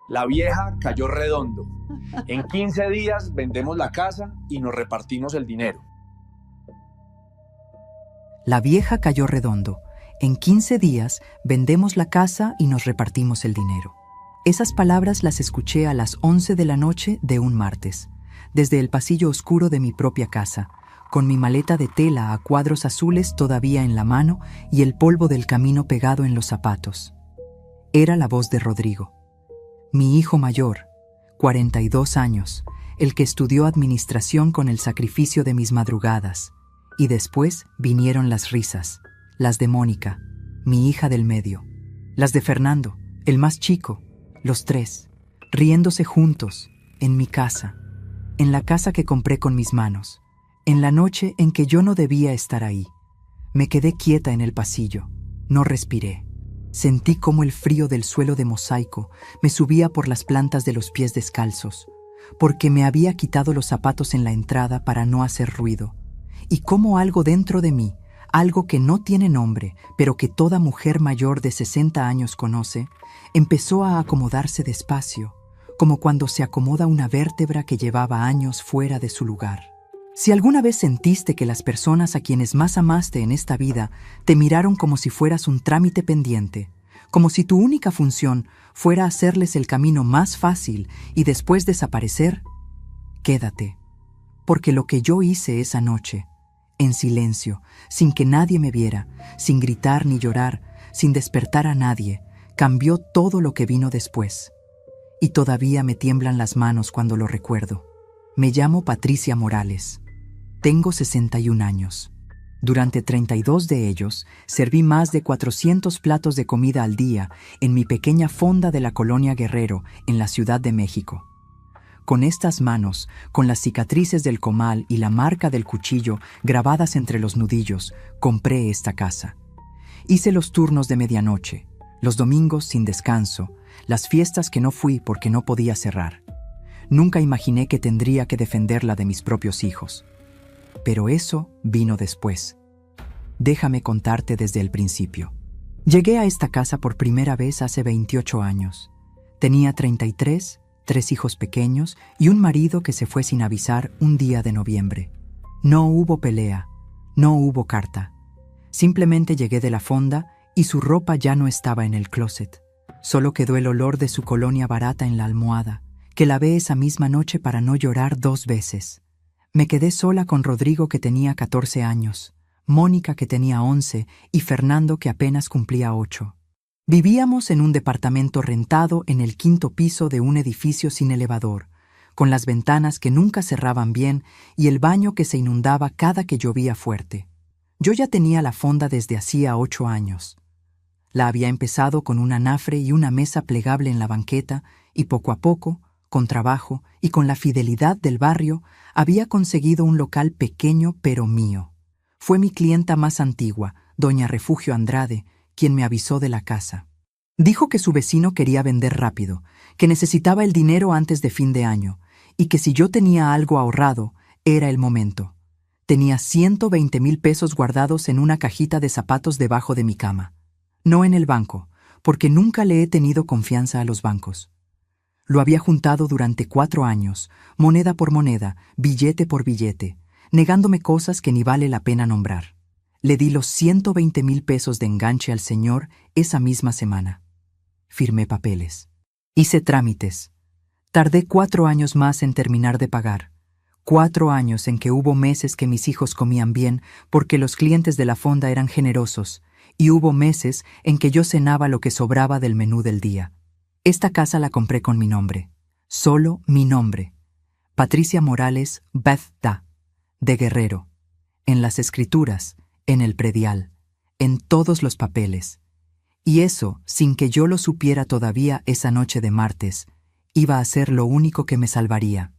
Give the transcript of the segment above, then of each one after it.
La vieja cayó redondo. En 15 días vendemos la casa y nos repartimos el dinero. La vieja cayó redondo. En 15 días vendemos la casa y nos repartimos el dinero. Esas palabras las escuché a las 11 de la noche de un martes, desde el pasillo oscuro de mi propia casa, con mi maleta de tela a cuadros azules todavía en la mano y el polvo del camino pegado en los zapatos. Era la voz de Rodrigo, mi hijo mayor, 42 años, el que estudió administración con el sacrificio de mis madrugadas. Y después vinieron las risas, las de Mónica, mi hija del medio, las de Fernando, el más chico, los tres, riéndose juntos, en mi casa, en la casa que compré con mis manos, en la noche en que yo no debía estar ahí. Me quedé quieta en el pasillo, no respiré. Sentí cómo el frío del suelo de mosaico me subía por las plantas de los pies descalzos, porque me había quitado los zapatos en la entrada para no hacer ruido, y cómo algo dentro de mí, algo que no tiene nombre, pero que toda mujer mayor de 60 años conoce, empezó a acomodarse despacio, como cuando se acomoda una vértebra que llevaba años fuera de su lugar. Si alguna vez sentiste que las personas a quienes más amaste en esta vida te miraron como si fueras un trámite pendiente, como si tu única función fuera hacerles el camino más fácil y después desaparecer, quédate, porque lo que yo hice esa noche, en silencio, sin que nadie me viera, sin gritar ni llorar, sin despertar a nadie, cambió todo lo que vino después. Y todavía me tiemblan las manos cuando lo recuerdo. Me llamo Patricia Morales. Tengo 61 años. Durante 32 de ellos, serví más de 400 platos de comida al día en mi pequeña fonda de la colonia Guerrero, en la Ciudad de México. Con estas manos, con las cicatrices del comal y la marca del cuchillo grabadas entre los nudillos, compré esta casa. Hice los turnos de medianoche, los domingos sin descanso, las fiestas que no fui porque no podía cerrar. Nunca imaginé que tendría que defenderla de mis propios hijos. Pero eso vino después. Déjame contarte desde el principio. Llegué a esta casa por primera vez hace 28 años. Tenía 33, 3 hijos pequeños y un marido que se fue sin avisar un día de noviembre. No hubo pelea, no hubo carta. Simplemente llegué de la fonda y su ropa ya no estaba en el closet. Solo quedó el olor de su colonia barata en la almohada, que lavé esa misma noche para no llorar 2 veces. Me quedé sola con Rodrigo, que tenía 14 años, Mónica, que tenía 11, y Fernando, que apenas cumplía 8. Vivíamos en un departamento rentado en el 5º piso de un edificio sin elevador, con las ventanas que nunca cerraban bien y el baño que se inundaba cada que llovía fuerte. Yo ya tenía la fonda desde hacía 8 años. La había empezado con un anafre y una mesa plegable en la banqueta, y poco a poco, con trabajo y con la fidelidad del barrio, había conseguido un local pequeño pero mío. Fue mi clienta más antigua, doña Refugio Andrade, quien me avisó de la casa. Dijo que su vecino quería vender rápido, que necesitaba el dinero antes de fin de año, y que si yo tenía algo ahorrado, era el momento. Tenía 120,000 pesos guardados en una cajita de zapatos debajo de mi cama. No en el banco, porque nunca le he tenido confianza a los bancos. Lo había juntado durante 4 años, moneda por moneda, billete por billete, negándome cosas que ni vale la pena nombrar. Le di los 120,000 pesos de enganche al señor esa misma semana. Firmé papeles. Hice trámites. Tardé 4 años más en terminar de pagar. 4 años en que hubo meses que mis hijos comían bien porque los clientes de la fonda eran generosos, y hubo meses en que yo cenaba lo que sobraba del menú del día. Esta casa la compré con mi nombre. Solo mi nombre. Patricia Morales Bethda, de Guerrero. En las escrituras, en el predial, en todos los papeles. Y eso, sin que yo lo supiera todavía esa noche de martes, iba a ser lo único que me salvaría.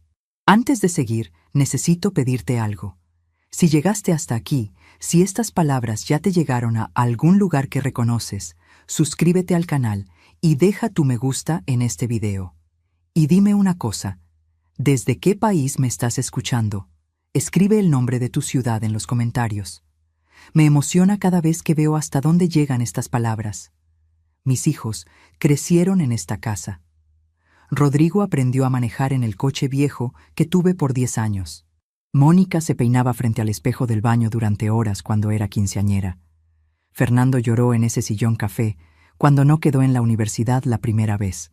Antes de seguir, necesito pedirte algo. Si llegaste hasta aquí, si estas palabras ya te llegaron a algún lugar que reconoces, suscríbete al canal y deja tu me gusta en este video. Y dime una cosa, ¿desde qué país me estás escuchando? Escribe el nombre de tu ciudad en los comentarios. Me emociona cada vez que veo hasta dónde llegan estas palabras. Mis hijos crecieron en esta casa. Rodrigo aprendió a manejar en el coche viejo que tuve por 10 años. Mónica se peinaba frente al espejo del baño durante horas cuando era quinceañera. Fernando lloró en ese sillón café cuando no quedó en la universidad la primera vez.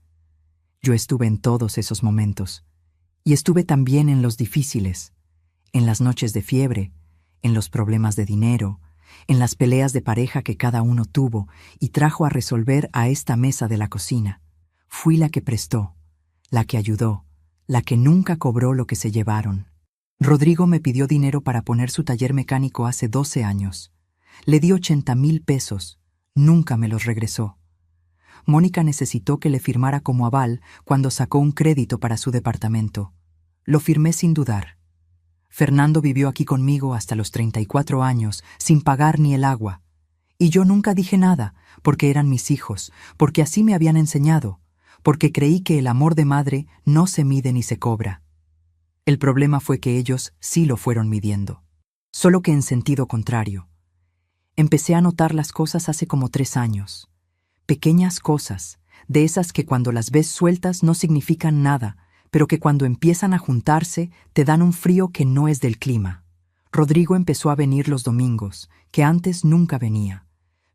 Yo estuve en todos esos momentos. Y estuve también en los difíciles, en las noches de fiebre, en los problemas de dinero, en las peleas de pareja que cada uno tuvo y trajo a resolver a esta mesa de la cocina. Fui la que prestó, la que ayudó, la que nunca cobró lo que se llevaron. Rodrigo me pidió dinero para poner su taller mecánico hace 12 años. Le di 80,000 pesos. Nunca me los regresó. Mónica necesitó que le firmara como aval cuando sacó un crédito para su departamento. Lo firmé sin dudar. Fernando vivió aquí conmigo hasta los 34 años, sin pagar ni el agua. Y yo nunca dije nada, porque eran mis hijos, porque así me habían enseñado, porque creí que el amor de madre no se mide ni se cobra. El problema fue que ellos sí lo fueron midiendo, solo que en sentido contrario. Empecé a notar las cosas hace como 3 años. Pequeñas cosas, de esas que cuando las ves sueltas no significan nada, pero que cuando empiezan a juntarse te dan un frío que no es del clima. Rodrigo empezó a venir los domingos, que antes nunca venía,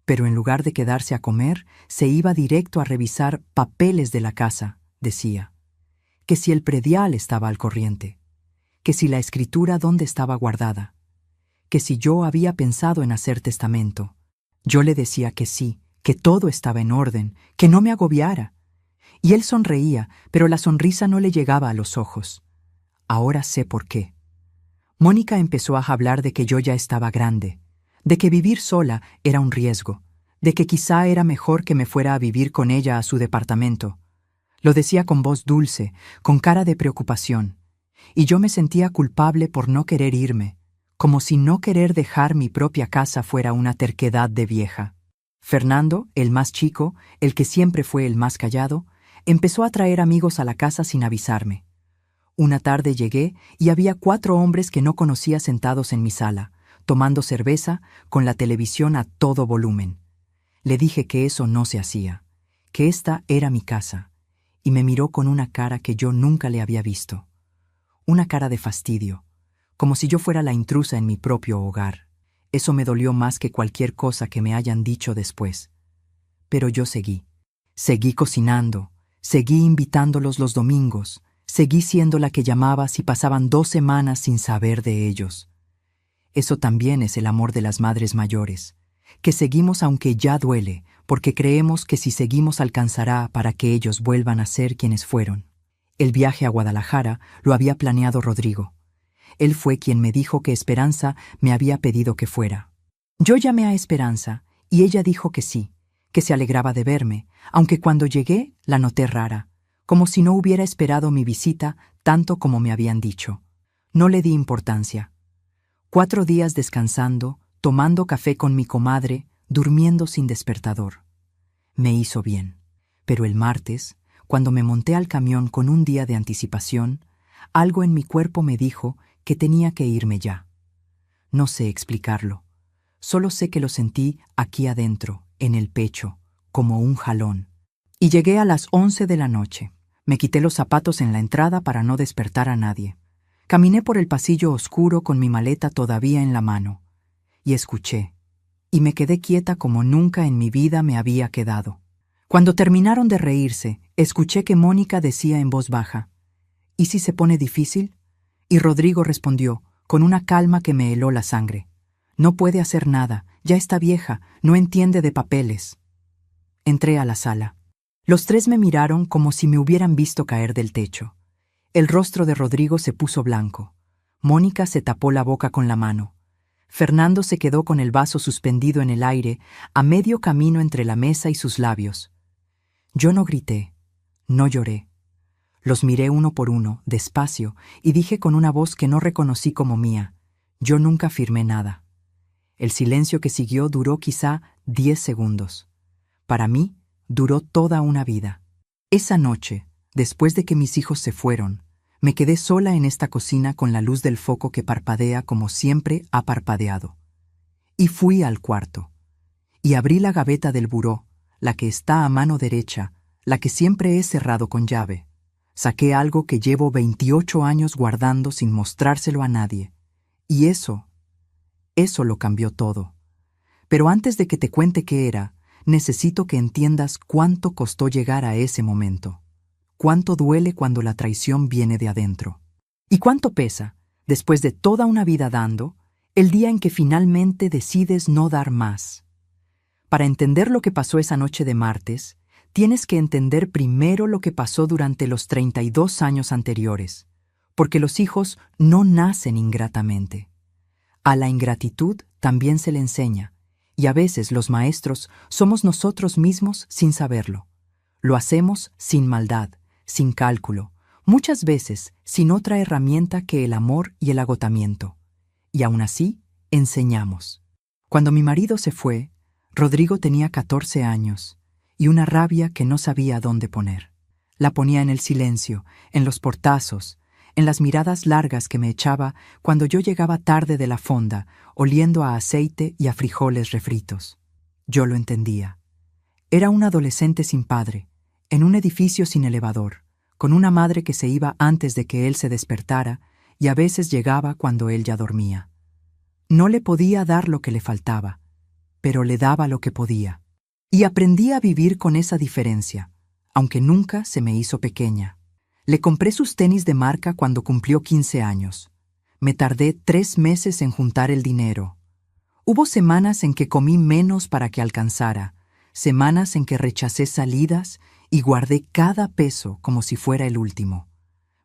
pero en lugar de quedarse a comer, se iba directo a revisar papeles de la casa, decía. Que si el predial estaba al corriente, que si la escritura dónde estaba guardada, que si yo había pensado en hacer testamento. Yo le decía que sí, que todo estaba en orden, que no me agobiara. Y él sonreía, pero la sonrisa no le llegaba a los ojos. Ahora sé por qué. Mónica empezó a hablar de que yo ya estaba grande, de que vivir sola era un riesgo, de que quizá era mejor que me fuera a vivir con ella a su departamento. Lo decía con voz dulce, con cara de preocupación, y yo me sentía culpable por no querer irme, como si no querer dejar mi propia casa fuera una terquedad de vieja. Fernando, el más chico, el que siempre fue el más callado, empezó a traer amigos a la casa sin avisarme. Una tarde llegué y había 4 hombres que no conocía sentados en mi sala, tomando cerveza, con la televisión a todo volumen. Le dije que eso no se hacía, que esta era mi casa, y me miró con una cara que yo nunca le había visto. Una cara de fastidio, como si yo fuera la intrusa en mi propio hogar. Eso me dolió más que cualquier cosa que me hayan dicho después. Pero yo seguí cocinando, seguí invitándolos los domingos, seguí siendo la que llamaba si pasaban 2 semanas sin saber de ellos. Eso también es el amor de las madres mayores, que seguimos aunque ya duele, porque creemos que si seguimos alcanzará para que ellos vuelvan a ser quienes fueron. El viaje a Guadalajara lo había planeado Rodrigo. Él fue quien me dijo que Esperanza me había pedido que fuera. Yo llamé a Esperanza y ella dijo que sí, que se alegraba de verme, aunque cuando llegué la noté rara, como si no hubiera esperado mi visita tanto como me habían dicho. No le di importancia. 4 días descansando, tomando café con mi comadre, durmiendo sin despertador. Me hizo bien. Pero el martes, cuando me monté al camión con un día de anticipación, algo en mi cuerpo me dijo que tenía que irme ya. No sé explicarlo. Solo sé que lo sentí aquí adentro, en el pecho, como un jalón. Y llegué a las 11 de la noche. Me quité los zapatos en la entrada para no despertar a nadie. Caminé por el pasillo oscuro con mi maleta todavía en la mano. Y escuché. Y me quedé quieta como nunca en mi vida me había quedado. Cuando terminaron de reírse, escuché que Mónica decía en voz baja, ¿y si se pone difícil? Y Rodrigo respondió, con una calma que me heló la sangre. No puede hacer nada, ya está vieja, no entiende de papeles. Entré a la sala. Los 3 me miraron como si me hubieran visto caer del techo. El rostro de Rodrigo se puso blanco. Mónica se tapó la boca con la mano. Fernando se quedó con el vaso suspendido en el aire, a medio camino entre la mesa y sus labios. Yo no grité, no lloré. Los miré uno por uno, despacio, y dije con una voz que no reconocí como mía, yo nunca firmé nada. El silencio que siguió duró quizá 10 segundos. Para mí, duró toda una vida. Esa noche, después de que mis hijos se fueron, me quedé sola en esta cocina con la luz del foco que parpadea como siempre ha parpadeado. Y fui al cuarto. Y abrí la gaveta del buró, la que está a mano derecha, la que siempre he cerrado con llave. Saqué algo que llevo 28 años guardando sin mostrárselo a nadie. Y eso lo cambió todo. Pero antes de que te cuente qué era, necesito que entiendas cuánto costó llegar a ese momento. Cuánto duele cuando la traición viene de adentro. Y cuánto pesa, después de toda una vida dando, el día en que finalmente decides no dar más. Para entender lo que pasó esa noche de martes, tienes que entender primero lo que pasó durante los 32 años anteriores, porque los hijos no nacen ingratamente. A la ingratitud también se le enseña, y a veces los maestros somos nosotros mismos sin saberlo. Lo hacemos sin maldad, sin cálculo, muchas veces sin otra herramienta que el amor y el agotamiento. Y aún así, enseñamos. Cuando mi marido se fue, Rodrigo tenía 14 años y una rabia que no sabía dónde poner. La ponía en el silencio, en los portazos, en las miradas largas que me echaba cuando yo llegaba tarde de la fonda, oliendo a aceite y a frijoles refritos. Yo lo entendía. Era un adolescente sin padre, en un edificio sin elevador, con una madre que se iba antes de que él se despertara y a veces llegaba cuando él ya dormía. No le podía dar lo que le faltaba, pero le daba lo que podía. Y aprendí a vivir con esa diferencia, aunque nunca se me hizo pequeña. Le compré sus tenis de marca cuando cumplió 15 años. Me tardé 3 meses en juntar el dinero. Hubo semanas en que comí menos para que alcanzara, semanas en que rechacé salidas y guardé cada peso como si fuera el último.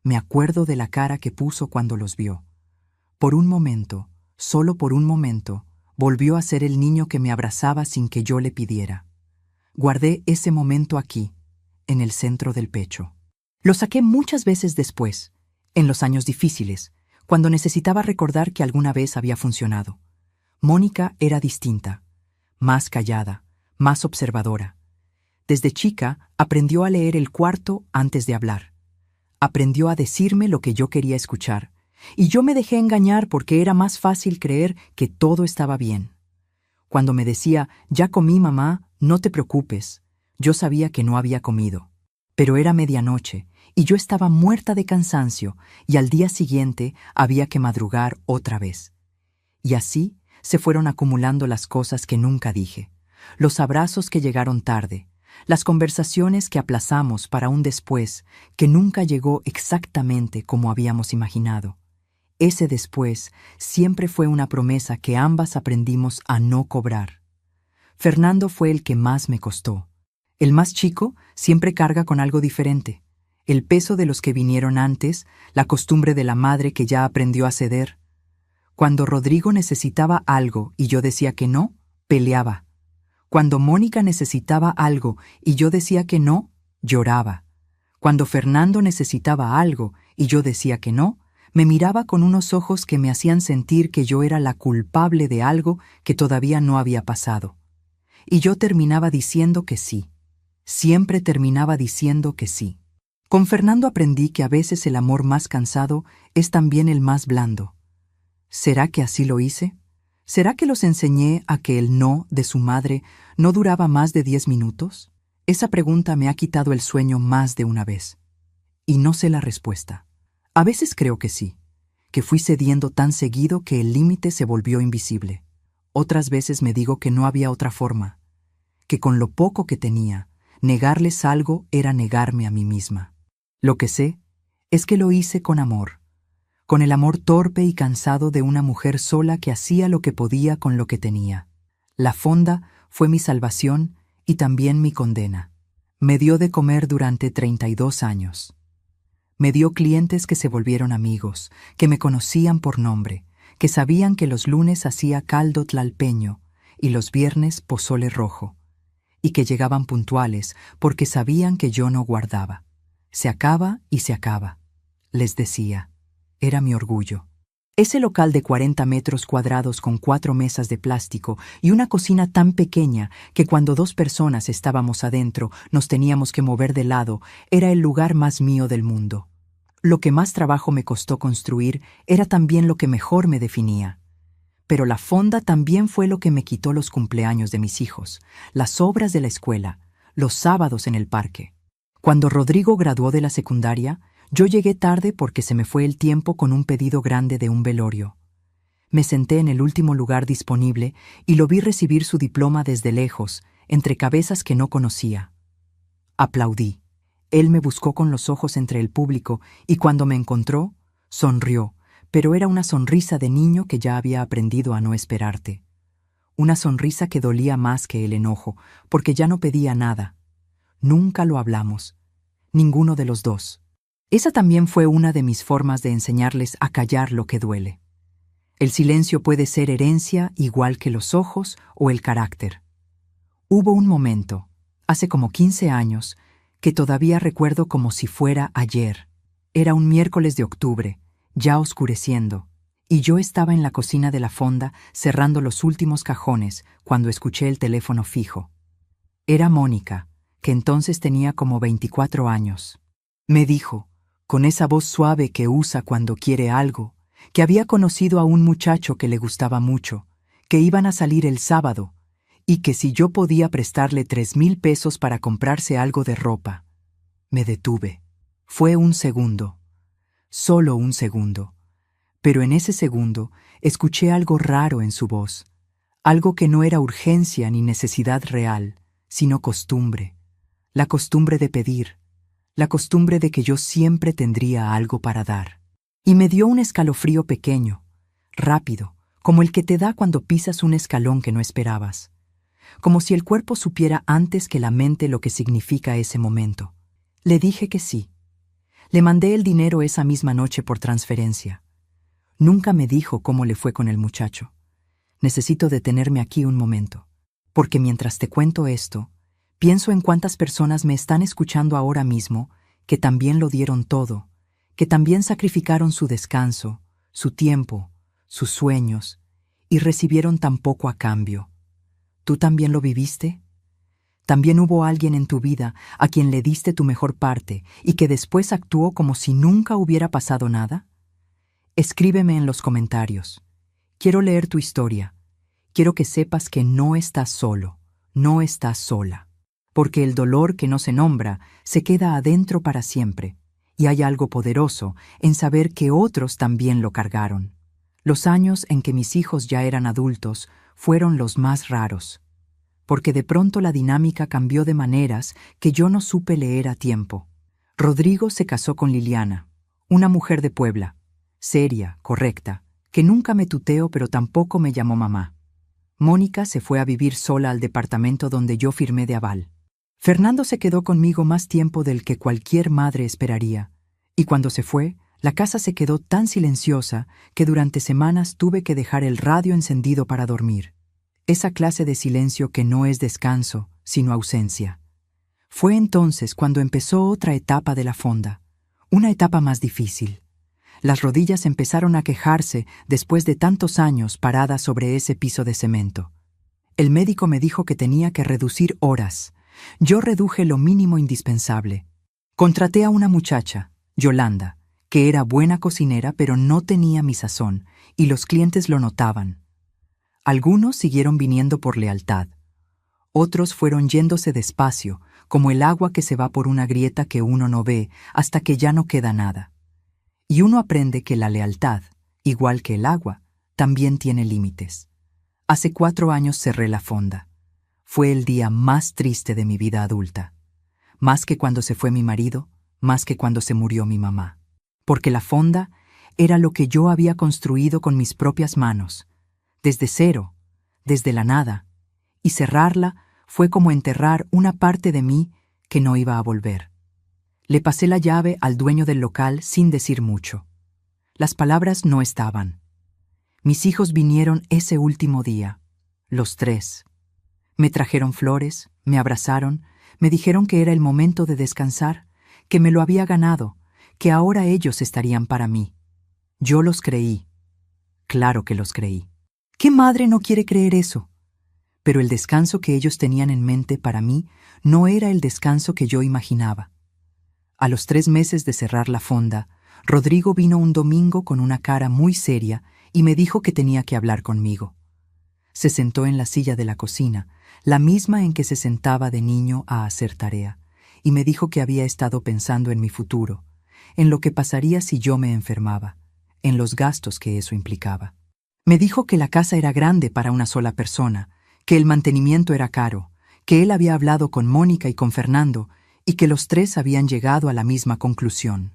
Me acuerdo de la cara que puso cuando los vio. Por un momento, solo por un momento, volvió a ser el niño que me abrazaba sin que yo le pidiera. Guardé ese momento aquí, en el centro del pecho. Lo saqué muchas veces después, en los años difíciles, cuando necesitaba recordar que alguna vez había funcionado. Mónica era distinta, más callada, más observadora. Desde chica aprendió a leer el cuarto antes de hablar. Aprendió a decirme lo que yo quería escuchar, y yo me dejé engañar porque era más fácil creer que todo estaba bien. Cuando me decía, «Ya comí, mamá, no te preocupes», yo sabía que no había comido. Pero era medianoche, y yo estaba muerta de cansancio, y al día siguiente había que madrugar otra vez. Y así se fueron acumulando las cosas que nunca dije, los abrazos que llegaron tarde, las conversaciones que aplazamos para un después que nunca llegó exactamente como habíamos imaginado. Ese después siempre fue una promesa que ambas aprendimos a no cobrar. Fernando fue el que más me costó. El más chico siempre carga con algo diferente. El peso de los que vinieron antes, la costumbre de la madre que ya aprendió a ceder. Cuando Rodrigo necesitaba algo y yo decía que no, peleaba. Cuando Mónica necesitaba algo y yo decía que no, lloraba. Cuando Fernando necesitaba algo y yo decía que no, me miraba con unos ojos que me hacían sentir que yo era la culpable de algo que todavía no había pasado. Y yo terminaba diciendo que sí. Siempre terminaba diciendo que sí. Con Fernando aprendí que a veces el amor más cansado es también el más blando. ¿Será que así lo hice? ¿Será que los enseñé a que el no de su madre no duraba más de 10 minutos? Esa pregunta me ha quitado el sueño más de una vez. Y no sé la respuesta. A veces creo que sí, que fui cediendo tan seguido que el límite se volvió invisible. Otras veces me digo que no había otra forma, que con lo poco que tenía, negarles algo era negarme a mí misma. Lo que sé es que lo hice con amor, con el amor torpe y cansado de una mujer sola que hacía lo que podía con lo que tenía. La fonda fue mi salvación y también mi condena. Me dio de comer durante 32 años. Me dio clientes que se volvieron amigos, que me conocían por nombre, que sabían que los lunes hacía caldo tlalpeño y los viernes pozole rojo, y que llegaban puntuales porque sabían que yo no guardaba. Se acaba y se acaba, les decía. Era mi orgullo. Ese local de 40 metros cuadrados con 4 mesas de plástico y una cocina tan pequeña que cuando 2 personas estábamos adentro nos teníamos que mover de lado, era el lugar más mío del mundo. Lo que más trabajo me costó construir era también lo que mejor me definía. Pero la fonda también fue lo que me quitó los cumpleaños de mis hijos, las obras de la escuela, los sábados en el parque. Cuando Rodrigo graduó de la secundaria, yo llegué tarde porque se me fue el tiempo con un pedido grande de un velorio. Me senté en el último lugar disponible y lo vi recibir su diploma desde lejos, entre cabezas que no conocía. Aplaudí. Él me buscó con los ojos entre el público y cuando me encontró, sonrió, pero era una sonrisa de niño que ya había aprendido a no esperarte. Una sonrisa que dolía más que el enojo, porque ya no pedía nada. Nunca lo hablamos. Ninguno de los dos. Esa también fue una de mis formas de enseñarles a callar lo que duele. El silencio puede ser herencia igual que los ojos o el carácter. Hubo un momento, hace como 15 años, que todavía recuerdo como si fuera ayer. Era un miércoles de octubre, ya oscureciendo, y yo estaba en la cocina de la fonda cerrando los últimos cajones cuando escuché el teléfono fijo. Era Mónica, que entonces tenía como 24 años. Me dijo, con esa voz suave que usa cuando quiere algo, que había conocido a un muchacho que le gustaba mucho, que iban a salir el sábado, y que si yo podía prestarle 3,000 pesos para comprarse algo de ropa. Me detuve. Fue un segundo. Solo un segundo. Pero en ese segundo escuché algo raro en su voz, algo que no era urgencia ni necesidad real, sino costumbre. La costumbre de pedir, la costumbre de que yo siempre tendría algo para dar. Y me dio un escalofrío pequeño, rápido, como el que te da cuando pisas un escalón que no esperabas. Como si el cuerpo supiera antes que la mente lo que significa ese momento. Le dije que sí. Le mandé el dinero esa misma noche por transferencia. Nunca me dijo cómo le fue con el muchacho. Necesito detenerme aquí un momento, porque mientras te cuento esto, pienso en cuántas personas me están escuchando ahora mismo que también lo dieron todo, que también sacrificaron su descanso, su tiempo, sus sueños, y recibieron tan poco a cambio. ¿Tú también lo viviste? ¿También hubo alguien en tu vida a quien le diste tu mejor parte y que después actuó como si nunca hubiera pasado nada? Escríbeme en los comentarios. Quiero leer tu historia. Quiero que sepas que no estás solo, no estás sola. Porque el dolor que no se nombra se queda adentro para siempre, y hay algo poderoso en saber que otros también lo cargaron. Los años en que mis hijos ya eran adultos fueron los más raros, porque de pronto la dinámica cambió de maneras que yo no supe leer a tiempo. Rodrigo se casó con Liliana, una mujer de Puebla, seria, correcta, que nunca me tuteó pero tampoco me llamó mamá. Mónica se fue a vivir sola al departamento donde yo firmé de aval. Fernando se quedó conmigo más tiempo del que cualquier madre esperaría, y cuando se fue, la casa se quedó tan silenciosa que durante semanas tuve que dejar el radio encendido para dormir. Esa clase de silencio que no es descanso, sino ausencia. Fue entonces cuando empezó otra etapa de la fonda, una etapa más difícil. Las rodillas empezaron a quejarse después de tantos años paradas sobre ese piso de cemento. El médico me dijo que tenía que reducir horas. Yo reduje lo mínimo indispensable. Contraté a una muchacha, Yolanda, que era buena cocinera pero no tenía mi sazón, y los clientes lo notaban. Algunos siguieron viniendo por lealtad. Otros fueron yéndose despacio, como el agua que se va por una grieta que uno no ve hasta que ya no queda nada. Y uno aprende que la lealtad, igual que el agua, también tiene límites. Hace 4 años cerré la fonda. Fue el día más triste de mi vida adulta. Más que cuando se fue mi marido, más que cuando se murió mi mamá. Porque la fonda era lo que yo había construido con mis propias manos, desde cero, desde la nada, y cerrarla fue como enterrar una parte de mí que no iba a volver. Le pasé la llave al dueño del local sin decir mucho. Las palabras no estaban. Mis hijos vinieron ese último día, los 3. Me trajeron flores, me abrazaron, me dijeron que era el momento de descansar, que me lo había ganado, que ahora ellos estarían para mí. Yo los creí. Claro que los creí. ¿Qué madre no quiere creer eso? Pero el descanso que ellos tenían en mente para mí no era el descanso que yo imaginaba. A los 3 meses de cerrar la fonda, Rodrigo vino un domingo con una cara muy seria y me dijo que tenía que hablar conmigo. Se sentó en la silla de la cocina, la misma en que se sentaba de niño a hacer tarea, y me dijo que había estado pensando en mi futuro, en lo que pasaría si yo me enfermaba, en los gastos que eso implicaba. Me dijo que la casa era grande para una sola persona, que el mantenimiento era caro, que él había hablado con Mónica y con Fernando y que los tres habían llegado a la misma conclusión,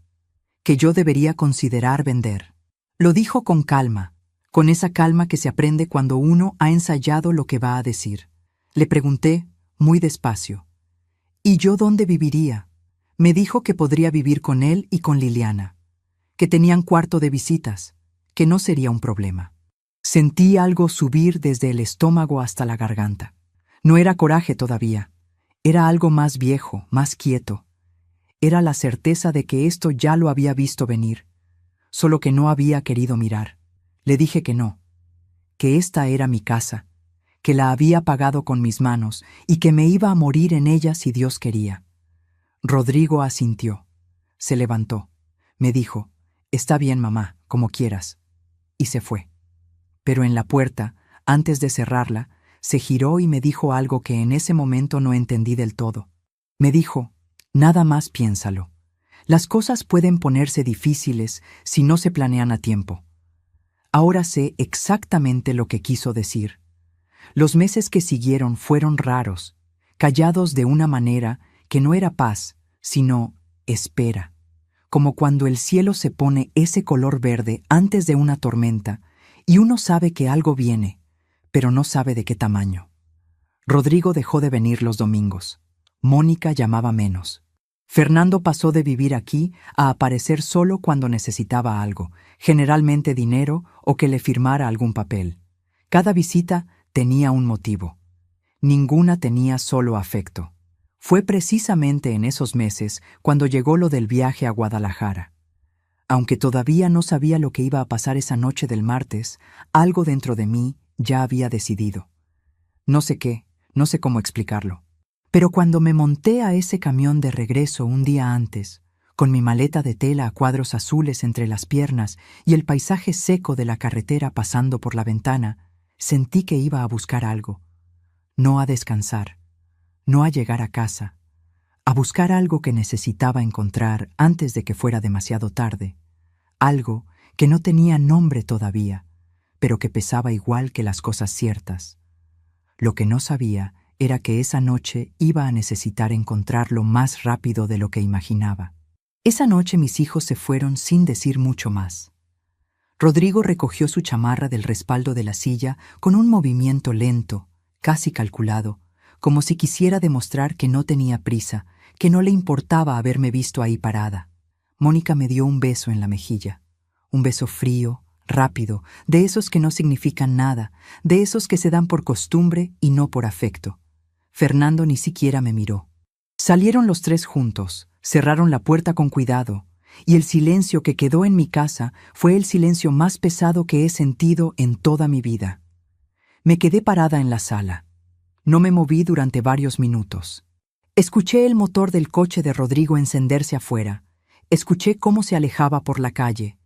que yo debería considerar vender. Lo dijo con calma, con esa calma que se aprende cuando uno ha ensayado lo que va a decir. Le pregunté, muy despacio, ¿y yo dónde viviría? Me dijo que podría vivir con él y con Liliana, que tenían cuarto de visitas, que no sería un problema. Sentí algo subir desde el estómago hasta la garganta. No era coraje todavía, era algo más viejo, más quieto. Era la certeza de que esto ya lo había visto venir, solo que no había querido mirar. Le dije que no, que esta era mi casa, que la había pagado con mis manos y que me iba a morir en ella si Dios quería. Rodrigo asintió, se levantó, me dijo, «Está bien, mamá, como quieras», y se fue. Pero en la puerta, antes de cerrarla, se giró y me dijo algo que en ese momento no entendí del todo. Me dijo, «Nada más piénsalo. Las cosas pueden ponerse difíciles si no se planean a tiempo». Ahora sé exactamente lo que quiso decir. Los meses que siguieron fueron raros, callados de una manera que no era paz, sino espera, como cuando el cielo se pone ese color verde antes de una tormenta y uno sabe que algo viene, pero no sabe de qué tamaño. Rodrigo dejó de venir los domingos. Mónica llamaba menos. Fernando pasó de vivir aquí a aparecer solo cuando necesitaba algo, generalmente dinero o que le firmara algún papel. Cada visita tenía un motivo. Ninguna tenía solo afecto. Fue precisamente en esos meses cuando llegó lo del viaje a Guadalajara. Aunque todavía no sabía lo que iba a pasar esa noche del martes, algo dentro de mí ya había decidido. No sé qué, no sé cómo explicarlo. Pero cuando me monté a ese camión de regreso un día antes, con mi maleta de tela a cuadros azules entre las piernas y el paisaje seco de la carretera pasando por la ventana, sentí que iba a buscar algo. No a descansar, no a llegar a casa, a buscar algo que necesitaba encontrar antes de que fuera demasiado tarde. Algo que no tenía nombre todavía, pero que pesaba igual que las cosas ciertas. Lo que no sabía era que esa noche iba a necesitar encontrarlo más rápido de lo que imaginaba. Esa noche mis hijos se fueron sin decir mucho más. Rodrigo recogió su chamarra del respaldo de la silla con un movimiento lento, casi calculado, como si quisiera demostrar que no tenía prisa, que no le importaba haberme visto ahí parada. Mónica me dio un beso en la mejilla, un beso frío, rápido, de esos que no significan nada, de esos que se dan por costumbre y no por afecto. Fernando ni siquiera me miró. Salieron los tres juntos, cerraron la puerta con cuidado, y el silencio que quedó en mi casa fue el silencio más pesado que he sentido en toda mi vida. Me quedé parada en la sala. No me moví durante varios minutos. Escuché el motor del coche de Rodrigo encenderse afuera. Escuché cómo se alejaba por la calle.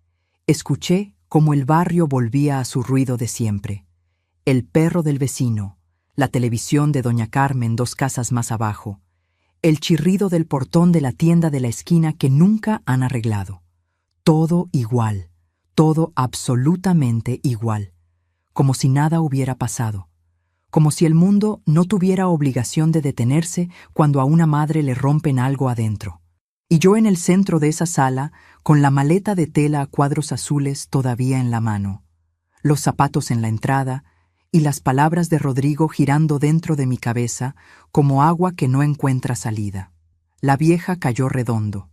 Escuché cómo el barrio volvía a su ruido de siempre. El perro del vecino, la televisión de doña Carmen 2 casas más abajo, el chirrido del portón de la tienda de la esquina que nunca han arreglado. Todo igual, todo absolutamente igual, como si nada hubiera pasado, como si el mundo no tuviera obligación de detenerse cuando a una madre le rompen algo adentro. Y yo en el centro de esa sala, con la maleta de tela a cuadros azules todavía en la mano, los zapatos en la entrada y las palabras de Rodrigo girando dentro de mi cabeza como agua que no encuentra salida. La vieja cayó redondo.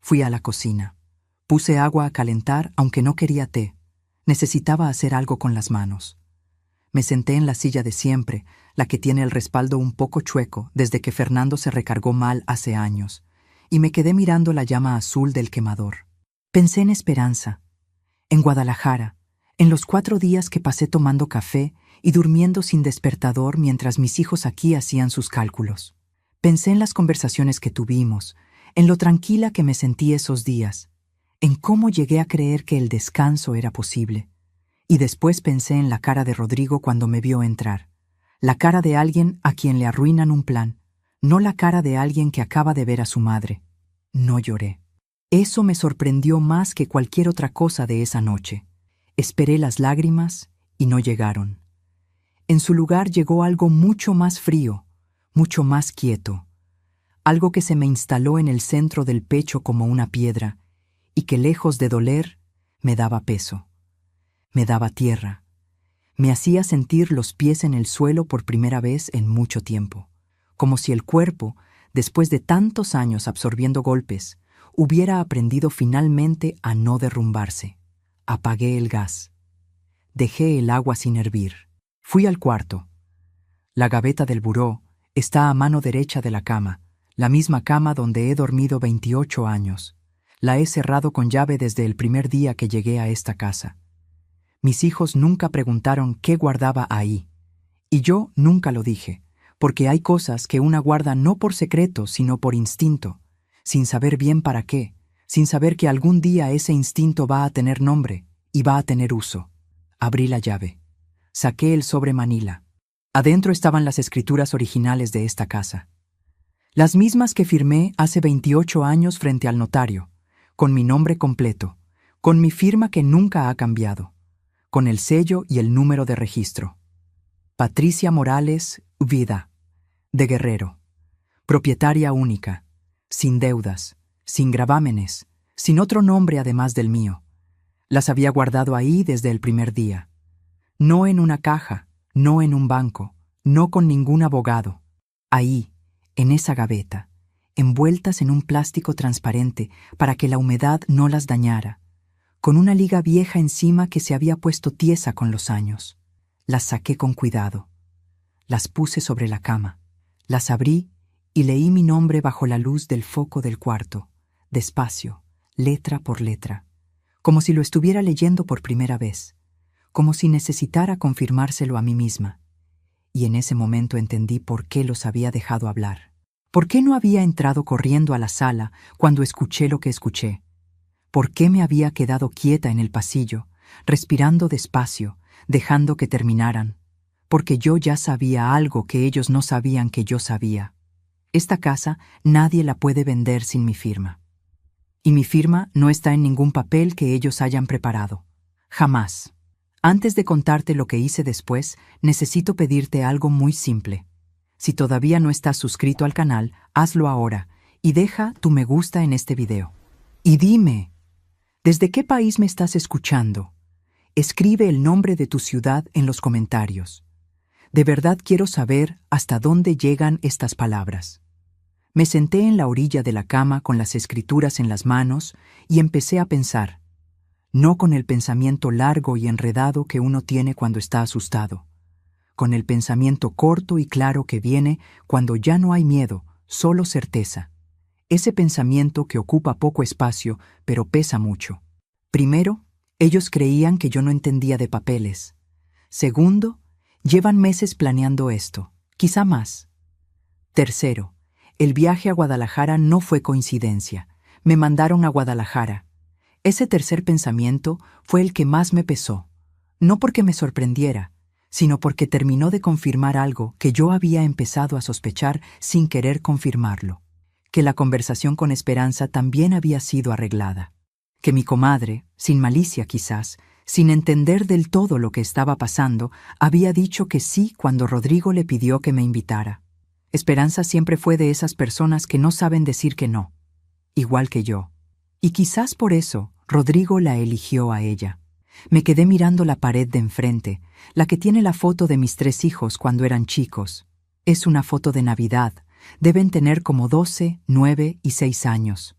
Fui a la cocina. Puse agua a calentar aunque no quería té. Necesitaba hacer algo con las manos. Me senté en la silla de siempre, la que tiene el respaldo un poco chueco desde que Fernando se recargó mal hace años, y me quedé mirando la llama azul del quemador. Pensé en Esperanza, en Guadalajara, en los 4 días que pasé tomando café y durmiendo sin despertador mientras mis hijos aquí hacían sus cálculos. Pensé en las conversaciones que tuvimos, en lo tranquila que me sentí esos días, en cómo llegué a creer que el descanso era posible. Y después pensé en la cara de Rodrigo cuando me vio entrar, la cara de alguien a quien le arruinan un plan, no la cara de alguien que acaba de ver a su madre. No lloré. Eso me sorprendió más que cualquier otra cosa de esa noche. Esperé las lágrimas y no llegaron. En su lugar llegó algo mucho más frío, mucho más quieto, algo que se me instaló en el centro del pecho como una piedra y que, lejos de doler, me daba peso, me daba tierra, me hacía sentir los pies en el suelo por primera vez en mucho tiempo, como si el cuerpo, después de tantos años absorbiendo golpes, hubiera aprendido finalmente a no derrumbarse. Apagué el gas. Dejé el agua sin hervir. Fui al cuarto. La gaveta del buró está a mano derecha de la cama, la misma cama donde he dormido 28 años. La he cerrado con llave desde el primer día que llegué a esta casa. Mis hijos nunca preguntaron qué guardaba ahí. Y yo nunca lo dije, porque hay cosas que una guarda no por secreto, sino por instinto, sin saber bien para qué, sin saber que algún día ese instinto va a tener nombre y va a tener uso. Abrí la llave. Saqué el sobre manila. Adentro estaban las escrituras originales de esta casa. Las mismas que firmé hace 28 años frente al notario, con mi nombre completo, con mi firma que nunca ha cambiado, con el sello y el número de registro. Patricia Morales Vida, de Guerrero. Propietaria única, sin deudas, sin gravámenes, sin otro nombre además del mío. Las había guardado ahí desde el primer día. No en una caja, no en un banco, no con ningún abogado. Ahí, en esa gaveta, envueltas en un plástico transparente para que la humedad no las dañara, con una liga vieja encima que se había puesto tiesa con los años. Las saqué con cuidado. Las puse sobre la cama. Las abrí y leí mi nombre bajo la luz del foco del cuarto, despacio, letra por letra, como si lo estuviera leyendo por primera vez, como si necesitara confirmárselo a mí misma. Y en ese momento entendí por qué los había dejado hablar. ¿Por qué no había entrado corriendo a la sala cuando escuché lo que escuché? ¿Por qué me había quedado quieta en el pasillo, respirando despacio, dejando que terminaran? Porque yo ya sabía algo que ellos no sabían que yo sabía. Esta casa nadie la puede vender sin mi firma. Y mi firma no está en ningún papel que ellos hayan preparado. Jamás. Antes de contarte lo que hice después, necesito pedirte algo muy simple. Si todavía no estás suscrito al canal, hazlo ahora y deja tu me gusta en este video. Y dime, ¿desde qué país me estás escuchando? Escribe el nombre de tu ciudad en los comentarios. De verdad quiero saber hasta dónde llegan estas palabras. Me senté en la orilla de la cama con las escrituras en las manos y empecé a pensar, no con el pensamiento largo y enredado que uno tiene cuando está asustado, con el pensamiento corto y claro que viene cuando ya no hay miedo, solo certeza. Ese pensamiento que ocupa poco espacio, pero pesa mucho. Primero, ellos creían que yo no entendía de papeles. Segundo, llevan meses planeando esto, quizá más. Tercero, el viaje a Guadalajara no fue coincidencia. Me mandaron a Guadalajara. Ese tercer pensamiento fue el que más me pesó, no porque me sorprendiera, sino porque terminó de confirmar algo que yo había empezado a sospechar sin querer confirmarlo, que la conversación con Esperanza también había sido arreglada, que mi comadre, sin malicia quizás, sin entender del todo lo que estaba pasando, había dicho que sí cuando Rodrigo le pidió que me invitara. Esperanza siempre fue de esas personas que no saben decir que no, igual que yo. Y quizás por eso Rodrigo la eligió a ella. Me quedé mirando la pared de enfrente, la que tiene la foto de mis 3 hijos cuando eran chicos. Es una foto de Navidad. Deben tener como 12, 9 y 6 años.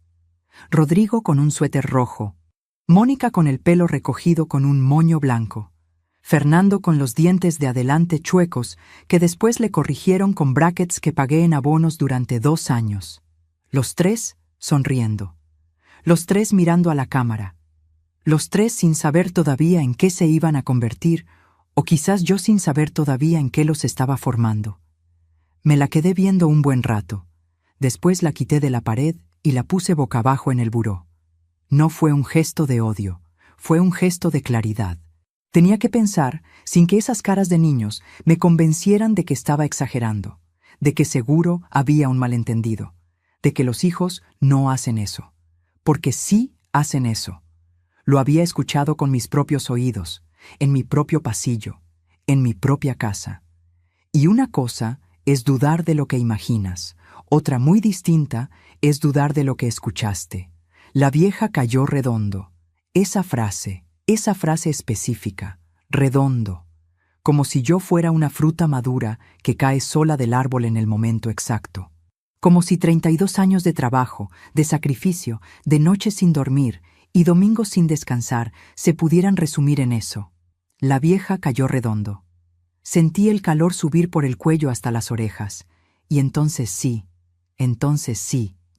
Rodrigo con un suéter rojo. Mónica con el pelo recogido con un moño blanco. Fernando con los dientes de adelante chuecos que después le corrigieron con brackets que pagué en abonos durante 2 años. Los 3 sonriendo. Los 3 mirando a la cámara. Los 3 sin saber todavía en qué se iban a convertir, o quizás yo sin saber todavía en qué los estaba formando. Me la quedé viendo un buen rato. Después la quité de la pared y la puse boca abajo en el buró. No fue un gesto de odio, fue un gesto de claridad. Tenía que pensar, sin que esas caras de niños me convencieran de que estaba exagerando, de que seguro había un malentendido, de que los hijos no hacen eso, porque sí hacen eso. Lo había escuchado con mis propios oídos, en mi propio pasillo, en mi propia casa. Y una cosa es dudar de lo que imaginas, otra muy distinta es dudar de lo que escuchaste. La vieja cayó redondo. Esa frase específica, redondo, como si yo fuera una fruta madura que cae sola del árbol en el momento exacto. Como si 32 años de trabajo, de sacrificio, de noches sin dormir y domingos sin descansar se pudieran resumir en eso. La vieja cayó redondo. Sentí el calor subir por el cuello hasta las orejas, y entonces sí,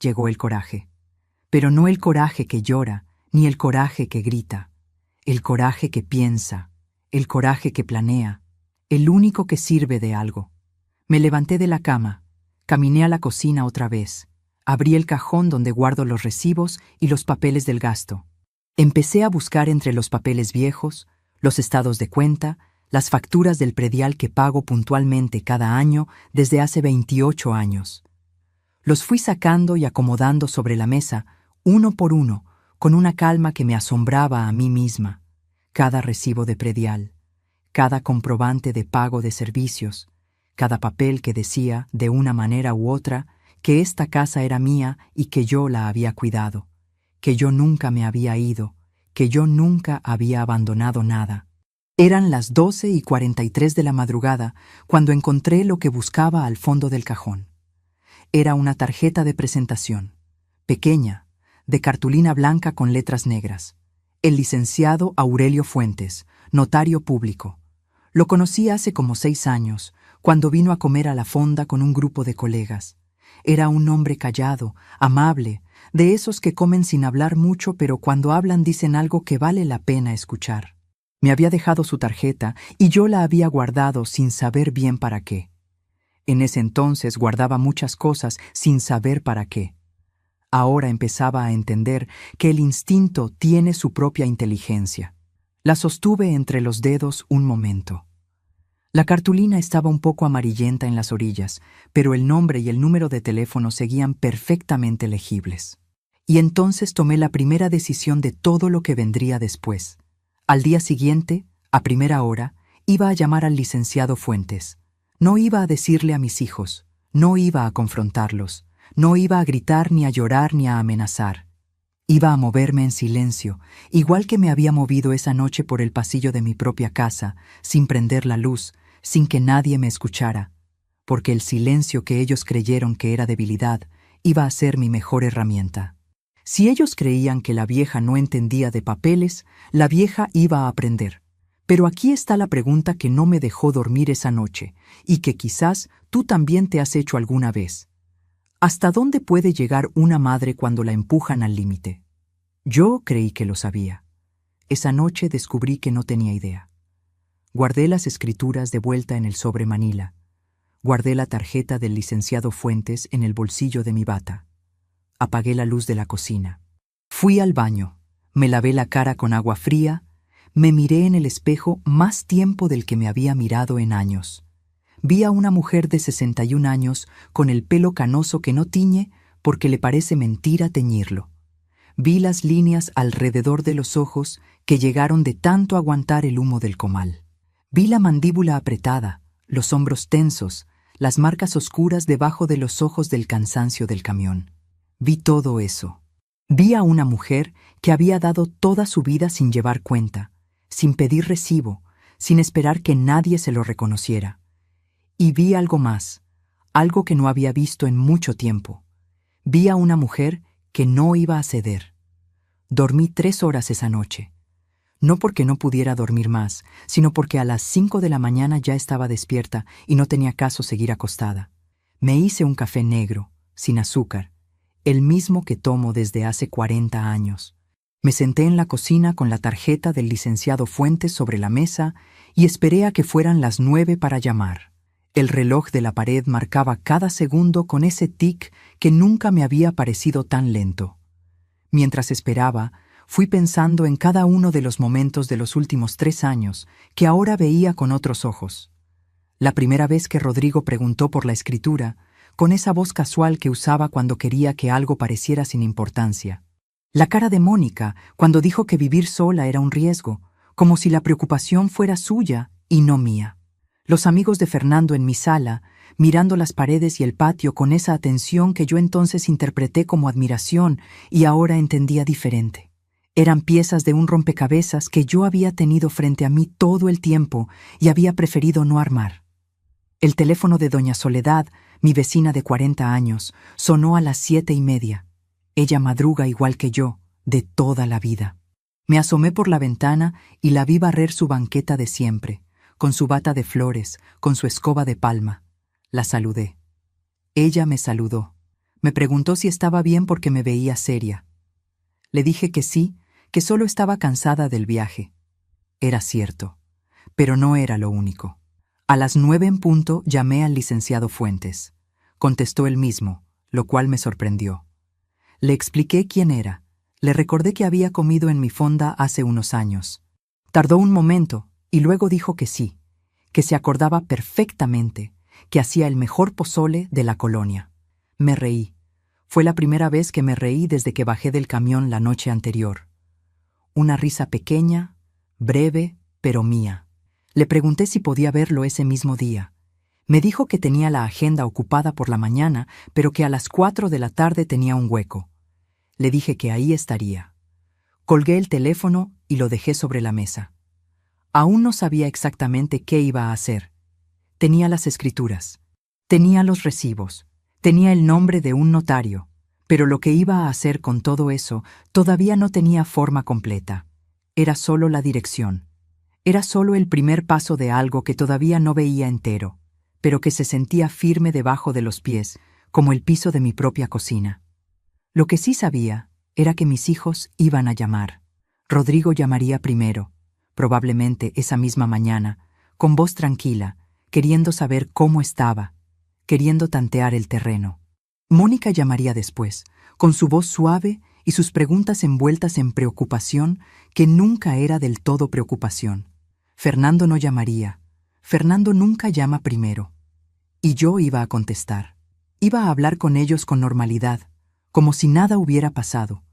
llegó el coraje. Pero no el coraje que llora, ni el coraje que grita, el coraje que piensa, el coraje que planea, el único que sirve de algo. Me levanté de la cama, caminé a la cocina otra vez, abrí el cajón donde guardo los recibos y los papeles del gasto. Empecé a buscar entre los papeles viejos, los estados de cuenta, las facturas del predial que pago puntualmente cada año desde hace 28 años. Los fui sacando y acomodando sobre la mesa, uno por uno, con una calma que me asombraba a mí misma. Cada recibo de predial, cada comprobante de pago de servicios, cada papel que decía, de una manera u otra, que esta casa era mía y que yo la había cuidado, que yo nunca me había ido, que yo nunca había abandonado nada. Eran las 12:43 de la madrugada cuando encontré lo que buscaba al fondo del cajón. Era una tarjeta de presentación, pequeña, de cartulina blanca con letras negras. El licenciado Aurelio Fuentes, notario público. Lo conocí hace como 6 años, cuando vino a comer a la fonda con un grupo de colegas. Era un hombre callado, amable, de esos que comen sin hablar mucho, pero cuando hablan dicen algo que vale la pena escuchar. Me había dejado su tarjeta y yo la había guardado sin saber bien para qué. En ese entonces guardaba muchas cosas sin saber para qué. Ahora empezaba a entender que el instinto tiene su propia inteligencia. La sostuve entre los dedos un momento. La cartulina estaba un poco amarillenta en las orillas, pero el nombre y el número de teléfono seguían perfectamente legibles. Y entonces tomé la primera decisión de todo lo que vendría después. Al día siguiente, a primera hora, iba a llamar al licenciado Fuentes. No iba a decirle a mis hijos, no iba a confrontarlos, no iba a gritar ni a llorar ni a amenazar. Iba a moverme en silencio, igual que me había movido esa noche por el pasillo de mi propia casa, sin prender la luz, sin que nadie me escuchara, porque el silencio que ellos creyeron que era debilidad iba a ser mi mejor herramienta. Si ellos creían que la vieja no entendía de papeles, la vieja iba a aprender. Pero aquí está la pregunta que no me dejó dormir esa noche, y que quizás tú también te has hecho alguna vez. ¿Hasta dónde puede llegar una madre cuando la empujan al límite? Yo creí que lo sabía. Esa noche descubrí que no tenía idea. Guardé las escrituras de vuelta en el sobre manila. Guardé la tarjeta del licenciado Fuentes en el bolsillo de mi bata. Apagué la luz de la cocina. Fui al baño, me lavé la cara con agua fría, me miré en el espejo más tiempo del que me había mirado en años. Vi a una mujer de 61 años con el pelo canoso que no tiñe porque le parece mentira teñirlo. Vi las líneas alrededor de los ojos que llegaron de tanto aguantar el humo del comal. Vi la mandíbula apretada, los hombros tensos, las marcas oscuras debajo de los ojos del cansancio del camión. Vi todo eso. Vi a una mujer que había dado toda su vida sin llevar cuenta, sin pedir recibo, sin esperar que nadie se lo reconociera. Y vi algo más, algo que no había visto en mucho tiempo. Vi a una mujer que no iba a ceder. Dormí 3 horas esa noche. No porque no pudiera dormir más, sino porque a las 5 de la mañana ya estaba despierta y no tenía caso seguir acostada. Me hice un café negro, sin azúcar, el mismo que tomo desde hace 40 años. Me senté en la cocina con la tarjeta del licenciado Fuentes sobre la mesa y esperé a que fueran las 9 para llamar. El reloj de la pared marcaba cada segundo con ese tic que nunca me había parecido tan lento. Mientras esperaba, fui pensando en cada uno de los momentos de los últimos 3 años que ahora veía con otros ojos. La primera vez que Rodrigo preguntó por la escritura, con esa voz casual que usaba cuando quería que algo pareciera sin importancia. La cara de Mónica cuando dijo que vivir sola era un riesgo, como si la preocupación fuera suya y no mía. Los amigos de Fernando en mi sala, mirando las paredes y el patio con esa atención que yo entonces interpreté como admiración y ahora entendía diferente. Eran piezas de un rompecabezas que yo había tenido frente a mí todo el tiempo y había preferido no armar. El teléfono de doña Soledad, mi vecina de 40 años, sonó a las 7:30. Ella madruga igual que yo, de toda la vida. Me asomé por la ventana y la vi barrer su banqueta de siempre, con su bata de flores, con su escoba de palma. La saludé. Ella me saludó. Me preguntó si estaba bien porque me veía seria. Le dije que sí, que solo estaba cansada del viaje. Era cierto, pero no era lo único. A las 9 en punto llamé al licenciado Fuentes. Contestó él mismo, lo cual me sorprendió. Le expliqué quién era. Le recordé que había comido en mi fonda hace unos años. Tardó un momento y luego dijo que sí, que se acordaba perfectamente, que hacía el mejor pozole de la colonia. Me reí. Fue la primera vez que me reí desde que bajé del camión la noche anterior. Una risa pequeña, breve, pero mía. Le pregunté si podía verlo ese mismo día. Me dijo que tenía la agenda ocupada por la mañana, pero que a las 4 de la tarde tenía un hueco. Le dije que ahí estaría. Colgué el teléfono y lo dejé sobre la mesa. Aún no sabía exactamente qué iba a hacer. Tenía las escrituras, tenía los recibos, tenía el nombre de un notario, pero lo que iba a hacer con todo eso todavía no tenía forma completa. Era solo la dirección. Era solo el primer paso de algo que todavía no veía entero, pero que se sentía firme debajo de los pies, como el piso de mi propia cocina. Lo que sí sabía era que mis hijos iban a llamar. Rodrigo llamaría primero, probablemente esa misma mañana, con voz tranquila, queriendo saber cómo estaba, queriendo tantear el terreno. Mónica llamaría después, con su voz suave y sus preguntas envueltas en preocupación que nunca era del todo preocupación. Fernando no llamaría. Fernando nunca llama primero. Y yo iba a contestar. Iba a hablar con ellos con normalidad, como si nada hubiera pasado,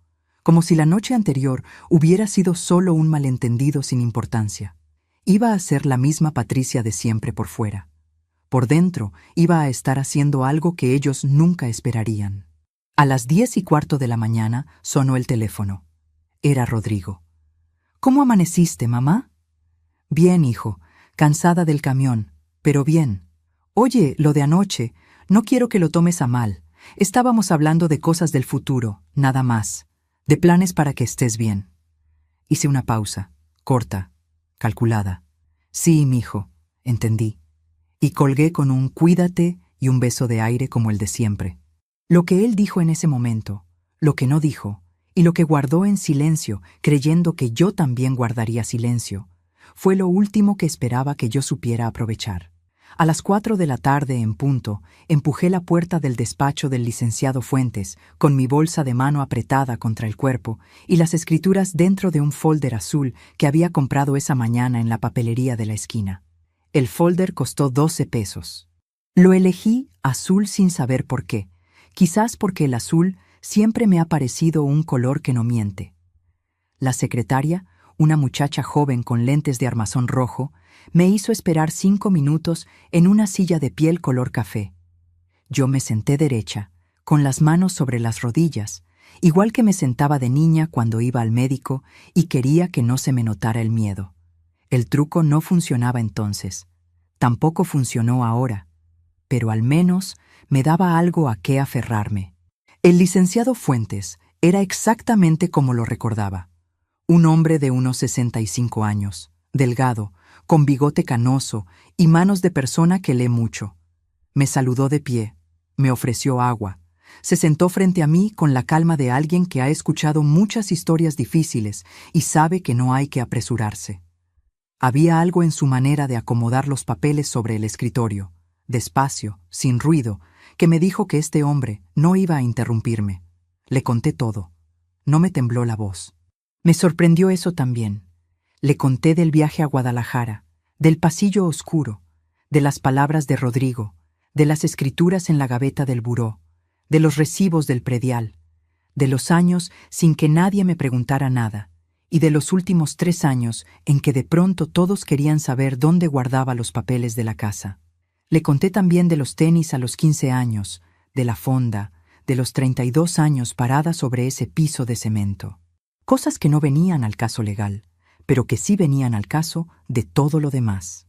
como si la noche anterior hubiera sido solo un malentendido sin importancia. Iba a ser la misma Patricia de siempre por fuera. Por dentro iba a estar haciendo algo que ellos nunca esperarían. A las 10:15 de la mañana sonó el teléfono. Era Rodrigo. ¿Cómo amaneciste, mamá? Bien, hijo, cansada del camión, pero bien. Oye, lo de anoche, no quiero que lo tomes a mal. Estábamos hablando de cosas del futuro, nada más. De planes para que estés bien. Hice una pausa, corta, calculada. Sí, mijo, entendí. Y colgué con un cuídate y un beso de aire como el de siempre. Lo que él dijo en ese momento, lo que no dijo, y lo que guardó en silencio, creyendo que yo también guardaría silencio, fue lo último que esperaba que yo supiera aprovechar. A las 4 de la tarde en punto, empujé la puerta del despacho del licenciado Fuentes, con mi bolsa de mano apretada contra el cuerpo y las escrituras dentro de un folder azul que había comprado esa mañana en la papelería de la esquina. El folder costó 12 pesos. Lo elegí azul sin saber por qué, quizás porque el azul siempre me ha parecido un color que no miente. La secretaria, una muchacha joven con lentes de armazón rojo, me hizo esperar 5 minutos en una silla de piel color café. Yo me senté derecha, con las manos sobre las rodillas, igual que me sentaba de niña cuando iba al médico y quería que no se me notara el miedo. El truco no funcionaba entonces. Tampoco funcionó ahora, pero al menos me daba algo a qué aferrarme. El licenciado Fuentes era exactamente como lo recordaba. Un hombre de unos 65 años, delgado, con bigote canoso y manos de persona que lee mucho. Me saludó de pie, me ofreció agua, se sentó frente a mí con la calma de alguien que ha escuchado muchas historias difíciles y sabe que no hay que apresurarse. Había algo en su manera de acomodar los papeles sobre el escritorio, despacio, sin ruido, que me dijo que este hombre no iba a interrumpirme. Le conté todo. No me tembló la voz. Me sorprendió eso también. Le conté del viaje a Guadalajara, del pasillo oscuro, de las palabras de Rodrigo, de las escrituras en la gaveta del buró, de los recibos del predial, de los años sin que nadie me preguntara nada, y de los últimos 3 años en que de pronto todos querían saber dónde guardaba los papeles de la casa. Le conté también de los tenis a los 15 años, de la fonda, de los 32 años parada sobre ese piso de cemento. Cosas que no venían al caso legal, pero que sí venían al caso de todo lo demás.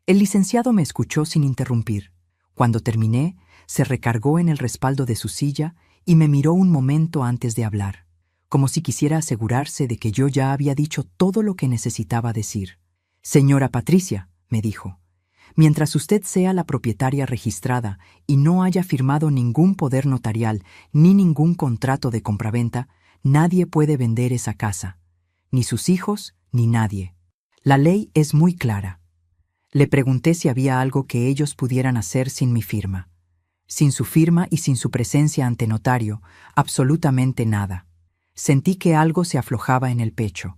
El licenciado me escuchó sin interrumpir. Cuando terminé, se recargó en el respaldo de su silla y me miró un momento antes de hablar, como si quisiera asegurarse de que yo ya había dicho todo lo que necesitaba decir. «Señora Patricia», me dijo, «mientras usted sea la propietaria registrada y no haya firmado ningún poder notarial ni ningún contrato de compraventa, nadie puede vender esa casa, ni sus hijos ni nadie. La ley es muy clara». Le pregunté si había algo que ellos pudieran hacer sin mi firma. Sin su firma y sin su presencia ante notario, absolutamente nada. Sentí que algo se aflojaba en el pecho.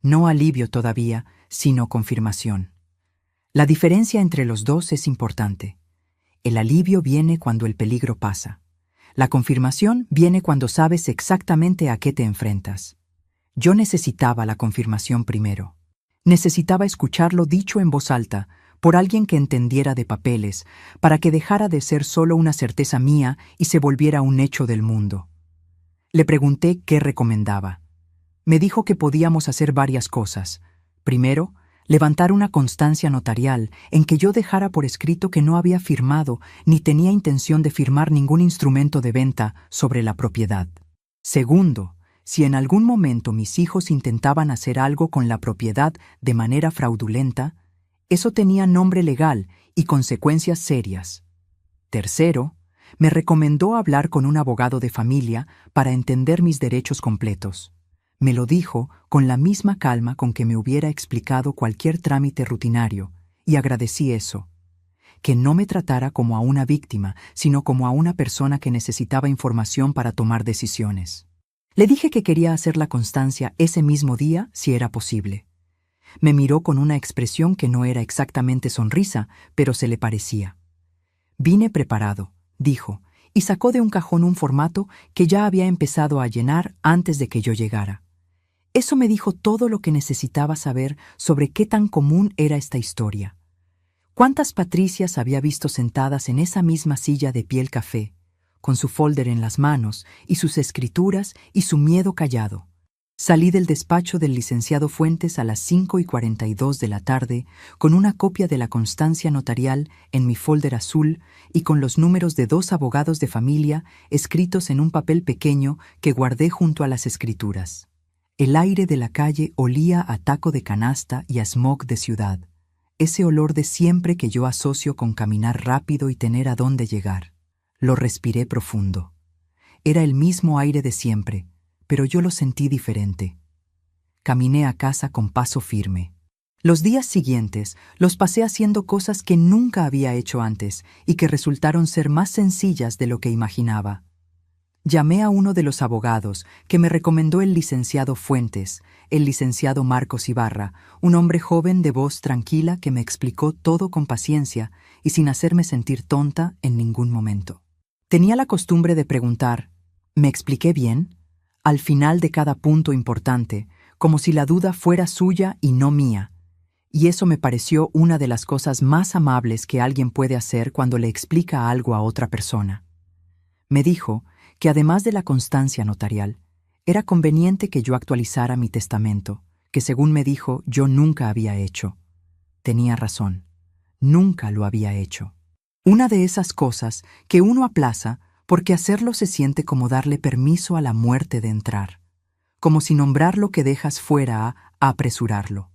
No alivio todavía, sino confirmación. La diferencia entre los dos es importante. El alivio viene cuando el peligro pasa. La confirmación viene cuando sabes exactamente a qué te enfrentas. Yo necesitaba la confirmación primero. Necesitaba escucharlo dicho en voz alta, por alguien que entendiera de papeles, para que dejara de ser solo una certeza mía y se volviera un hecho del mundo. Le pregunté qué recomendaba. Me dijo que podíamos hacer varias cosas. Primero, levantar una constancia notarial en que yo dejara por escrito que no había firmado ni tenía intención de firmar ningún instrumento de venta sobre la propiedad. Segundo, si en algún momento mis hijos intentaban hacer algo con la propiedad de manera fraudulenta, eso tenía nombre legal y consecuencias serias. Tercero, me recomendó hablar con un abogado de familia para entender mis derechos completos. Me lo dijo con la misma calma con que me hubiera explicado cualquier trámite rutinario, y agradecí eso. Que no me tratara como a una víctima, sino como a una persona que necesitaba información para tomar decisiones. Le dije que quería hacer la constancia ese mismo día si era posible. Me miró con una expresión que no era exactamente sonrisa, pero se le parecía. «Vine preparado», dijo, y sacó de un cajón un formato que ya había empezado a llenar antes de que yo llegara. Eso me dijo todo lo que necesitaba saber sobre qué tan común era esta historia. ¿Cuántas Patricias había visto sentadas en esa misma silla de piel café, con su folder en las manos y sus escrituras y su miedo callado? Salí del despacho del licenciado Fuentes a las 5:42 de la tarde con una copia de la constancia notarial en mi folder azul y con los números de 2 abogados de familia escritos en un papel pequeño que guardé junto a las escrituras. El aire de la calle olía a taco de canasta y a smog de ciudad, ese olor de siempre que yo asocio con caminar rápido y tener a dónde llegar. Lo respiré profundo. Era el mismo aire de siempre, pero yo lo sentí diferente. Caminé a casa con paso firme. Los días siguientes los pasé haciendo cosas que nunca había hecho antes y que resultaron ser más sencillas de lo que imaginaba. Llamé a uno de los abogados que me recomendó el licenciado Fuentes, el licenciado Marcos Ibarra, un hombre joven de voz tranquila que me explicó todo con paciencia y sin hacerme sentir tonta en ningún momento. Tenía la costumbre de preguntar, ¿me expliqué bien?, al final de cada punto importante, como si la duda fuera suya y no mía, y eso me pareció una de las cosas más amables que alguien puede hacer cuando le explica algo a otra persona. Me dijo que además de la constancia notarial, era conveniente que yo actualizara mi testamento, que según me dijo yo nunca había hecho. Tenía razón, nunca lo había hecho. Una de esas cosas que uno aplaza porque hacerlo se siente como darle permiso a la muerte de entrar, como si nombrar lo que dejas fuera a apresurarlo.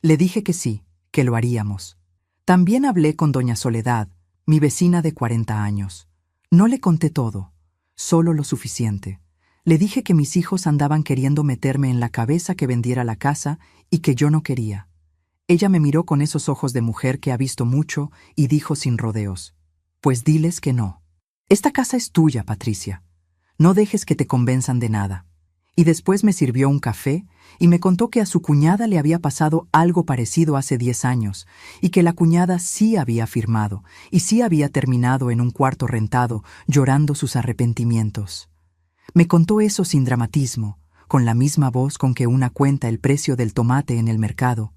Le dije que sí, que lo haríamos. También hablé con doña Soledad, mi vecina de 40 años. No le conté todo, solo lo suficiente. Le dije que mis hijos andaban queriendo meterme en la cabeza que vendiera la casa y que yo no quería. Ella me miró con esos ojos de mujer que ha visto mucho y dijo sin rodeos, «Pues diles que no. Esta casa es tuya, Patricia. No dejes que te convenzan de nada. Y después me sirvió un café y me contó que a su cuñada le había pasado algo parecido hace 10 años y que la cuñada sí había firmado y sí había terminado en un cuarto rentado llorando sus arrepentimientos. Me contó eso sin dramatismo, con la misma voz con que una cuenta el precio del tomate en el mercado.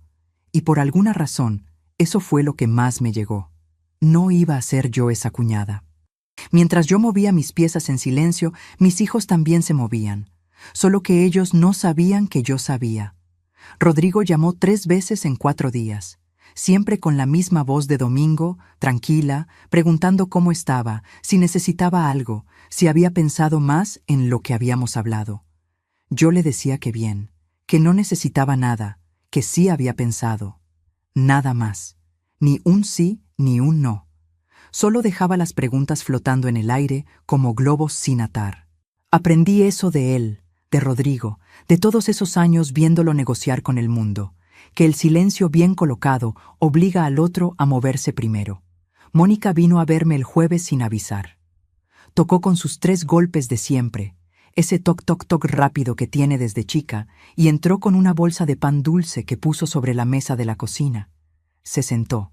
Y por alguna razón, eso fue lo que más me llegó. No iba a ser yo esa cuñada. Mientras yo movía mis piezas en silencio, mis hijos también se movían, solo que ellos no sabían que yo sabía. Rodrigo llamó 3 veces en 4 días, siempre con la misma voz de domingo, tranquila, preguntando cómo estaba, si necesitaba algo, si había pensado más en lo que habíamos hablado. Yo le decía que bien, que no necesitaba nada, que sí había pensado. Nada más, ni un sí ni un no. Solo dejaba las preguntas flotando en el aire como globos sin atar. Aprendí eso de él, de Rodrigo, de todos esos años viéndolo negociar con el mundo, que el silencio bien colocado obliga al otro a moverse primero. Mónica vino a verme el jueves sin avisar. Tocó con sus 3 golpes de siempre, ese toc toc toc rápido que tiene desde chica, y entró con una bolsa de pan dulce que puso sobre la mesa de la cocina. Se sentó.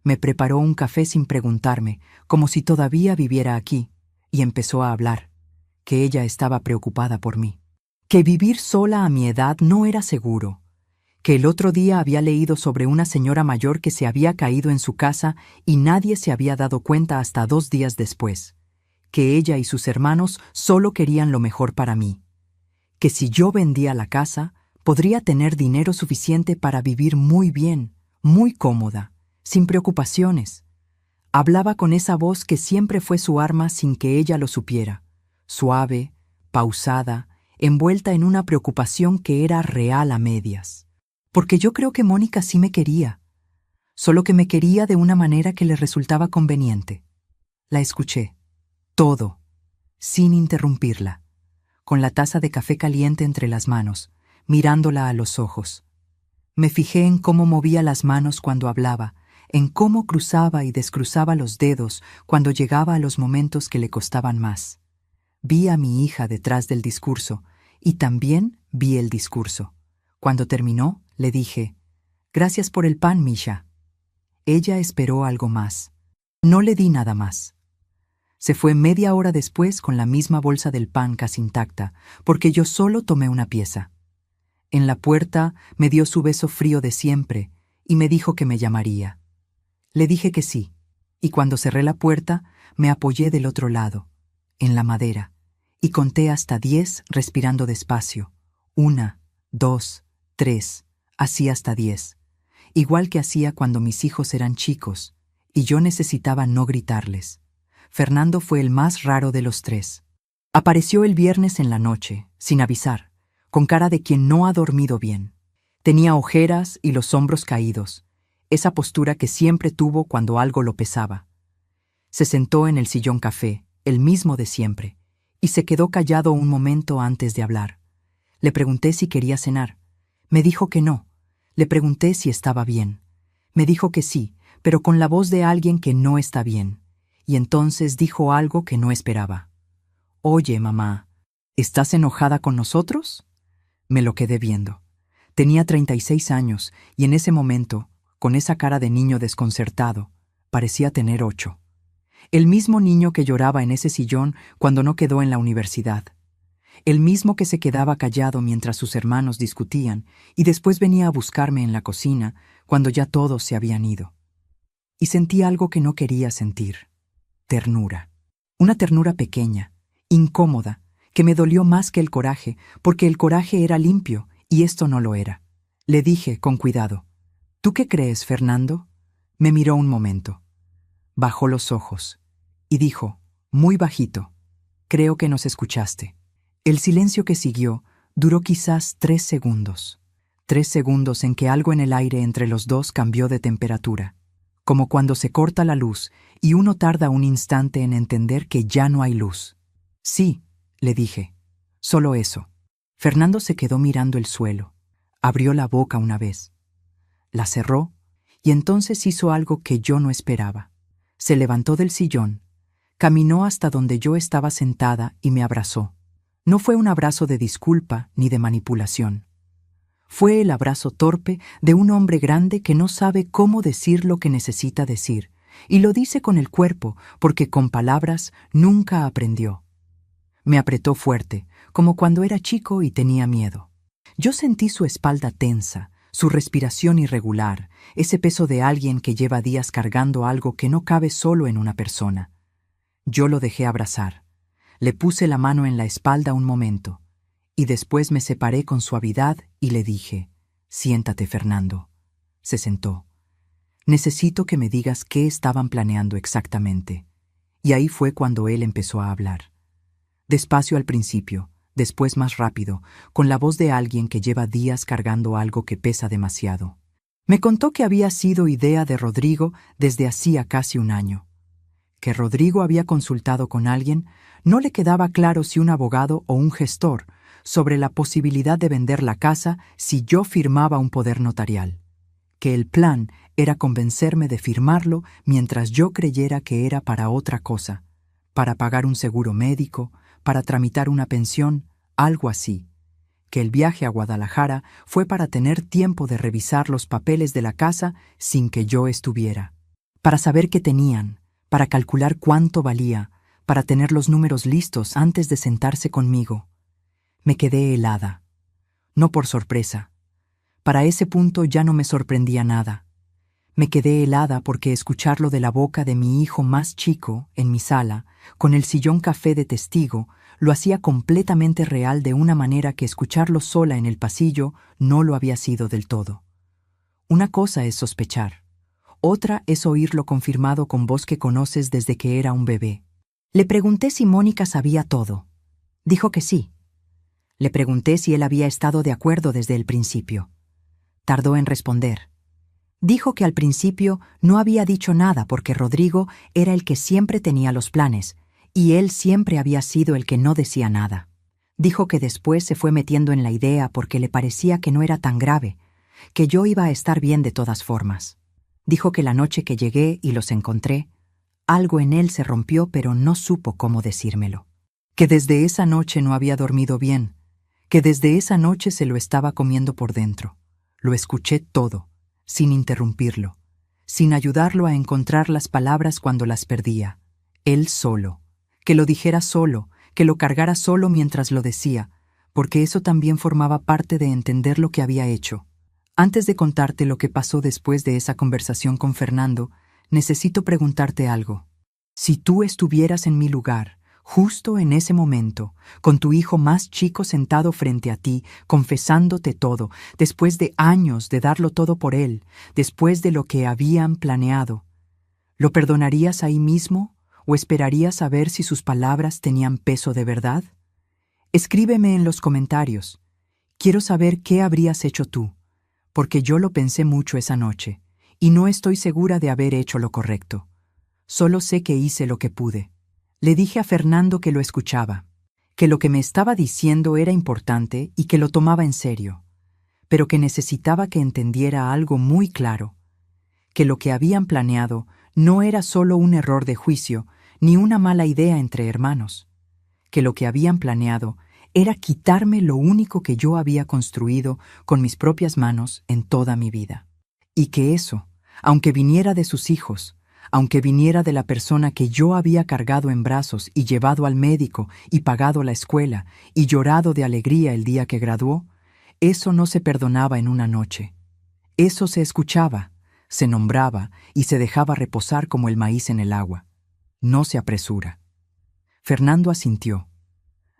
Me preparó un café sin preguntarme, como si todavía viviera aquí, y empezó a hablar, que ella estaba preocupada por mí. Que vivir sola a mi edad no era seguro, que el otro día había leído sobre una señora mayor que se había caído en su casa y nadie se había dado cuenta hasta 2 días después, que ella y sus hermanos solo querían lo mejor para mí, que si yo vendía la casa, podría tener dinero suficiente para vivir muy bien, muy cómoda, sin preocupaciones. Hablaba con esa voz que siempre fue su arma sin que ella lo supiera, suave, pausada, envuelta en una preocupación que era real a medias. Porque yo creo que Mónica sí me quería, solo que me quería de una manera que le resultaba conveniente. La escuché, todo, sin interrumpirla, con la taza de café caliente entre las manos, mirándola a los ojos. Me fijé en cómo movía las manos cuando hablaba, en cómo cruzaba y descruzaba los dedos cuando llegaba a los momentos que le costaban más. Vi a mi hija detrás del discurso y también vi el discurso. Cuando terminó, le dije, «Gracias por el pan, Misha». Ella esperó algo más. No le di nada más. Se fue media hora después con la misma bolsa del pan casi intacta, porque yo solo tomé una pieza. En la puerta me dio su beso frío de siempre y me dijo que me llamaría. Le dije que sí, y cuando cerré la puerta me apoyé del otro lado, en la madera, y conté hasta 10 respirando despacio. 1, 2, 3, así hasta 10, igual que hacía cuando mis hijos eran chicos, y yo necesitaba no gritarles. Fernando fue el más raro de los 3. Apareció el viernes en la noche, sin avisar, con cara de quien no ha dormido bien. Tenía ojeras y los hombros caídos, esa postura que siempre tuvo cuando algo lo pesaba. Se sentó en el sillón café, el mismo de siempre, y se quedó callado un momento antes de hablar. Le pregunté si quería cenar. Me dijo que no. Le pregunté si estaba bien. Me dijo que sí, pero con la voz de alguien que no está bien. Y entonces dijo algo que no esperaba. «Oye, mamá, ¿estás enojada con nosotros?» Me lo quedé viendo. Tenía 36 años y en ese momento, con esa cara de niño desconcertado, parecía tener 8. El mismo niño que lloraba en ese sillón cuando no quedó en la universidad. El mismo que se quedaba callado mientras sus hermanos discutían y después venía a buscarme en la cocina cuando ya todos se habían ido. Y sentí algo que no quería sentir. Ternura. Una ternura pequeña, incómoda, que me dolió más que el coraje, porque el coraje era limpio y esto no lo era. Le dije con cuidado, «¿Tú qué crees, Fernando?» Me miró un momento. Bajó los ojos y dijo, muy bajito, «Creo que nos escuchaste». El silencio que siguió duró quizás 3 segundos. 3 segundos en que algo en el aire entre los dos cambió de temperatura, como cuando se corta la luz y uno tarda un instante en entender que ya no hay luz. «Sí», le dije, «solo eso». Fernando se quedó mirando el suelo, abrió la boca una vez, la cerró y entonces hizo algo que yo no esperaba. Se levantó del sillón, caminó hasta donde yo estaba sentada y me abrazó. No fue un abrazo de disculpa ni de manipulación. Fue el abrazo torpe de un hombre grande que no sabe cómo decir lo que necesita decir, y lo dice con el cuerpo porque con palabras nunca aprendió. Me apretó fuerte, como cuando era chico y tenía miedo. Yo sentí su espalda tensa, su respiración irregular, ese peso de alguien que lleva días cargando algo que no cabe solo en una persona. Yo lo dejé abrazar. Le puse la mano en la espalda un momento, y después me separé con suavidad y le dije: «Siéntate, Fernando». Se sentó. «Necesito que me digas qué estaban planeando exactamente». Y ahí fue cuando él empezó a hablar. Despacio al principio, después más rápido, con la voz de alguien que lleva días cargando algo que pesa demasiado. Me contó que había sido idea de Rodrigo desde hacía casi un año. Que Rodrigo había consultado con alguien, no le quedaba claro si un abogado o un gestor, sobre la posibilidad de vender la casa si yo firmaba un poder notarial. Que el plan era convencerme de firmarlo mientras yo creyera que era para otra cosa, para pagar un seguro médico, para tramitar una pensión, algo así. Que el viaje a Guadalajara fue para tener tiempo de revisar los papeles de la casa sin que yo estuviera. Para saber qué tenían, para calcular cuánto valía, para tener los números listos antes de sentarse conmigo. Me quedé helada. No por sorpresa. Para ese punto ya no me sorprendía nada. Me quedé helada porque escucharlo de la boca de mi hijo más chico, en mi sala, con el sillón café de testigo, lo hacía completamente real de una manera que escucharlo sola en el pasillo no lo había sido del todo. Una cosa es sospechar. Otra es oírlo confirmado con voz que conoces desde que era un bebé. Le pregunté si Mónica sabía todo. Dijo que sí. Le pregunté si él había estado de acuerdo desde el principio. Tardó en responder. Dijo que al principio no había dicho nada porque Rodrigo era el que siempre tenía los planes, y él siempre había sido el que no decía nada. Dijo que después se fue metiendo en la idea porque le parecía que no era tan grave, que yo iba a estar bien de todas formas. Dijo que la noche que llegué y los encontré, algo en él se rompió pero no supo cómo decírmelo. Que desde esa noche no había dormido bien, que desde esa noche se lo estaba comiendo por dentro. Lo escuché todo, sin interrumpirlo, sin ayudarlo a encontrar las palabras cuando las perdía. Él solo. Que lo dijera solo, que lo cargara solo mientras lo decía, porque eso también formaba parte de entender lo que había hecho. Antes de contarte lo que pasó después de esa conversación con Fernando, necesito preguntarte algo. Si tú estuvieras en mi lugar, justo en ese momento, con tu hijo más chico sentado frente a ti, confesándote todo, después de años de darlo todo por él, después de lo que habían planeado, ¿lo perdonarías ahí mismo o esperarías a ver si sus palabras tenían peso de verdad? Escríbeme en los comentarios. Quiero saber qué habrías hecho tú, porque yo lo pensé mucho esa noche, y no estoy segura de haber hecho lo correcto. Solo sé que hice lo que pude. Le dije a Fernando que lo escuchaba, que lo que me estaba diciendo era importante y que lo tomaba en serio, pero que necesitaba que entendiera algo muy claro, que lo que habían planeado no era solo un error de juicio ni una mala idea entre hermanos, que lo que habían planeado era quitarme lo único que yo había construido con mis propias manos en toda mi vida, y que eso, aunque viniera de sus hijos, aunque viniera de la persona que yo había cargado en brazos y llevado al médico y pagado la escuela y llorado de alegría el día que graduó, eso no se perdonaba en una noche. Eso se escuchaba, se nombraba y se dejaba reposar como el maíz en el agua. No se apresura. Fernando asintió.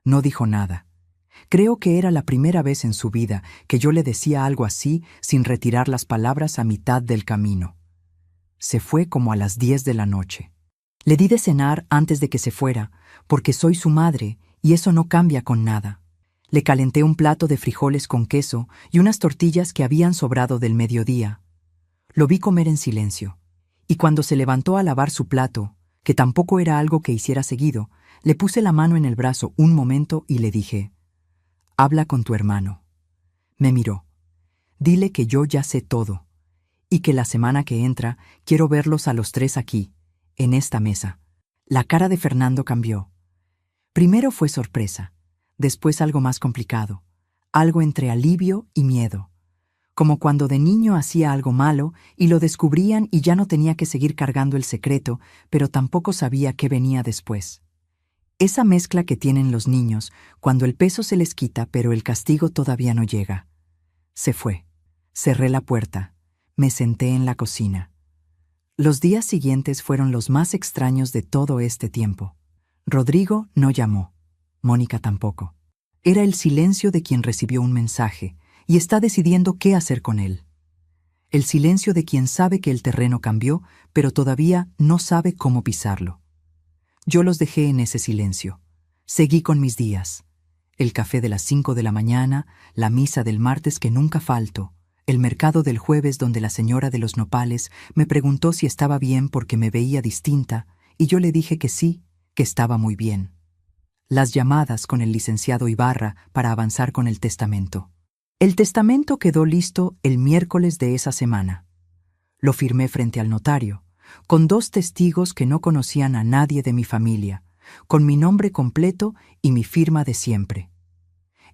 No dijo nada. Creo que era la primera vez en su vida que yo le decía algo así sin retirar las palabras a mitad del camino. Se fue como a las 10 de la noche. Le di de cenar antes de que se fuera, porque soy su madre y eso no cambia con nada. Le calenté un plato de frijoles con queso y unas tortillas que habían sobrado del mediodía. Lo vi comer en silencio, y cuando se levantó a lavar su plato, que tampoco era algo que hiciera seguido, le puse la mano en el brazo un momento y le dije: «Habla con tu hermano». Me miró. «Dile que yo ya sé todo, y que la semana que entra quiero verlos a los tres aquí, en esta mesa». La cara de Fernando cambió. Primero fue sorpresa, Después algo más complicado, algo entre alivio y miedo, como cuando de niño hacía algo malo y lo descubrían y ya no tenía que seguir cargando el secreto, pero tampoco sabía qué venía después. Esa mezcla que tienen los niños cuando el peso se les quita pero el castigo todavía no llega. Se fue. Cerré la puerta. Me senté en la cocina. Los días siguientes fueron los más extraños de todo este tiempo. Rodrigo no llamó. Mónica tampoco. Era el silencio de quien recibió un mensaje y está decidiendo qué hacer con él. El silencio de quien sabe que el terreno cambió, pero todavía no sabe cómo pisarlo. Yo los dejé en ese silencio. Seguí con mis días. El café de las 5 de la mañana, la misa del martes que nunca falto, el mercado del jueves donde la señora de los nopales me preguntó si estaba bien porque me veía distinta, y yo le dije que sí, que estaba muy bien. Las llamadas con el licenciado Ibarra para avanzar con el testamento. El testamento quedó listo el miércoles de esa semana. Lo firmé frente al notario, con 2 testigos que no conocían a nadie de mi familia, con mi nombre completo y mi firma de siempre.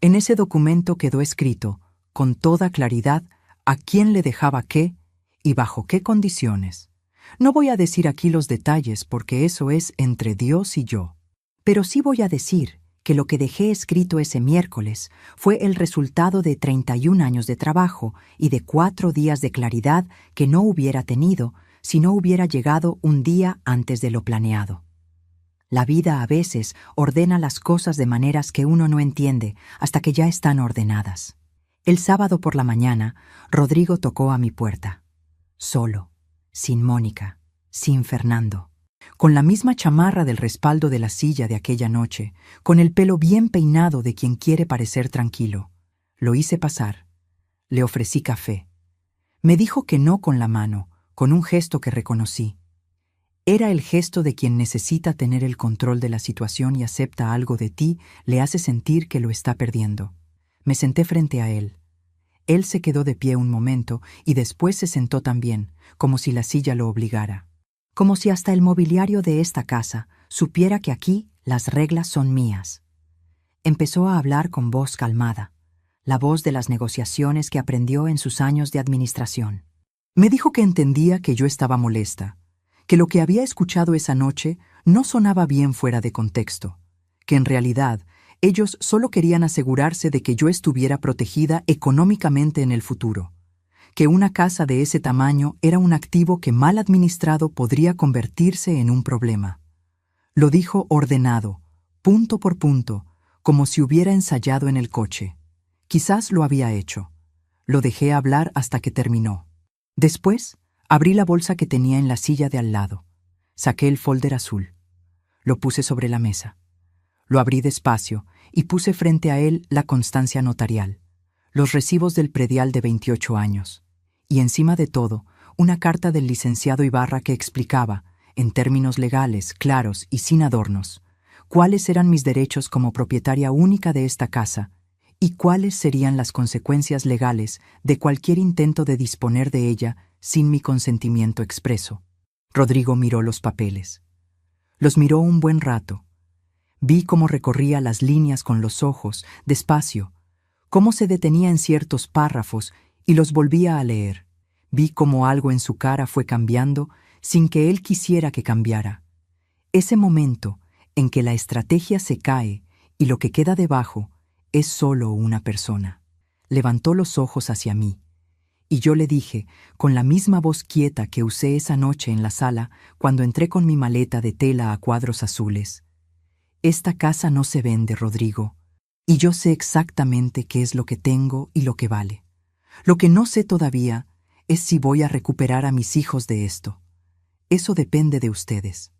En ese documento quedó escrito, con toda claridad, a quién le dejaba qué y bajo qué condiciones. No voy a decir aquí los detalles porque eso es entre Dios y yo. Pero sí voy a decir que lo que dejé escrito ese miércoles fue el resultado de 31 años de trabajo y de 4 días de claridad que no hubiera tenido si no hubiera llegado un día antes de lo planeado. La vida a veces ordena las cosas de maneras que uno no entiende hasta que ya están ordenadas. El sábado por la mañana, Rodrigo tocó a mi puerta. Solo, sin Mónica, sin Fernando. Con la misma chamarra del respaldo de la silla de aquella noche, con el pelo bien peinado de quien quiere parecer tranquilo. Lo hice pasar. Le ofrecí café. Me dijo que no con la mano, con un gesto que reconocí. Era el gesto de quien necesita tener el control de la situación y acepta algo de ti, le hace sentir que lo está perdiendo. Me senté frente a él. Él se quedó de pie un momento y después se sentó también, como si la silla lo obligara. Como si hasta el mobiliario de esta casa supiera que aquí las reglas son mías. Empezó a hablar con voz calmada, la voz de las negociaciones que aprendió en sus años de administración. Me dijo que entendía que yo estaba molesta, que lo que había escuchado esa noche no sonaba bien fuera de contexto, que en realidad ellos solo querían asegurarse de que yo estuviera protegida económicamente en el futuro, que una casa de ese tamaño era un activo que mal administrado podría convertirse en un problema. Lo dijo ordenado, punto por punto, como si hubiera ensayado en el coche. Quizás lo había hecho. Lo dejé hablar hasta que terminó. Después, abrí la bolsa que tenía en la silla de al lado. Saqué el folder azul. Lo puse sobre la mesa. Lo abrí despacio y puse frente a él la constancia notarial, los recibos del predial de 28 años. Y encima de todo, una carta del licenciado Ibarra que explicaba, en términos legales, claros y sin adornos, cuáles eran mis derechos como propietaria única de esta casa y cuáles serían las consecuencias legales de cualquier intento de disponer de ella sin mi consentimiento expreso. Rodrigo miró los papeles. Los miró un buen rato. Vi cómo recorría las líneas con los ojos, despacio, cómo se detenía en ciertos párrafos y los volvía a leer. Vi cómo algo en su cara fue cambiando sin que él quisiera que cambiara. Ese momento en que la estrategia se cae y lo que queda debajo es solo una persona. Levantó los ojos hacia mí, y yo le dije, con la misma voz quieta que usé esa noche en la sala cuando entré con mi maleta de tela a cuadros azules: esta casa no se vende, Rodrigo, y yo sé exactamente qué es lo que tengo y lo que vale. Lo que no sé todavía es si voy a recuperar a mis hijos de esto. Eso depende de ustedes.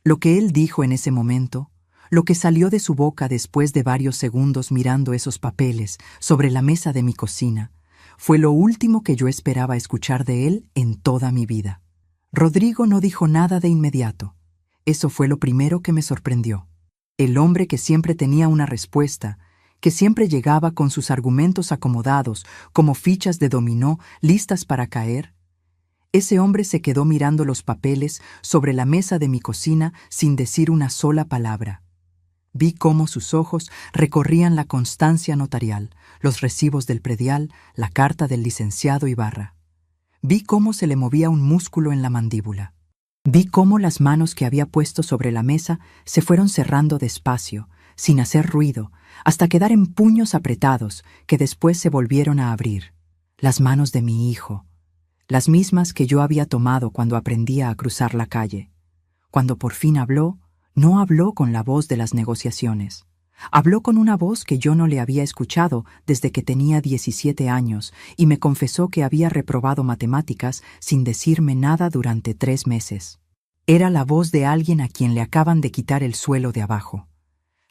Lo que él dijo en ese momento, lo que salió de su boca después de varios segundos mirando esos papeles sobre la mesa de mi cocina, fue lo último que yo esperaba escuchar de él en toda mi vida. Rodrigo no dijo nada de inmediato. Eso fue lo primero que me sorprendió. El hombre que siempre tenía una respuesta, que siempre llegaba con sus argumentos acomodados, como fichas de dominó listas para caer. Ese hombre se quedó mirando los papeles sobre la mesa de mi cocina sin decir una sola palabra. Vi cómo sus ojos recorrían la constancia notarial, los recibos del predial, la carta del licenciado Ibarra. Vi cómo se le movía un músculo en la mandíbula. Vi cómo las manos que había puesto sobre la mesa se fueron cerrando despacio, sin hacer ruido, hasta quedar en puños apretados que después se volvieron a abrir. Las manos de mi hijo, las mismas que yo había tomado cuando aprendía a cruzar la calle. Cuando por fin habló, no habló con la voz de las negociaciones. Habló con una voz que yo no le había escuchado desde que tenía 17 años y me confesó que había reprobado matemáticas sin decirme nada durante 3 meses. Era la voz de alguien a quien le acaban de quitar el suelo de abajo.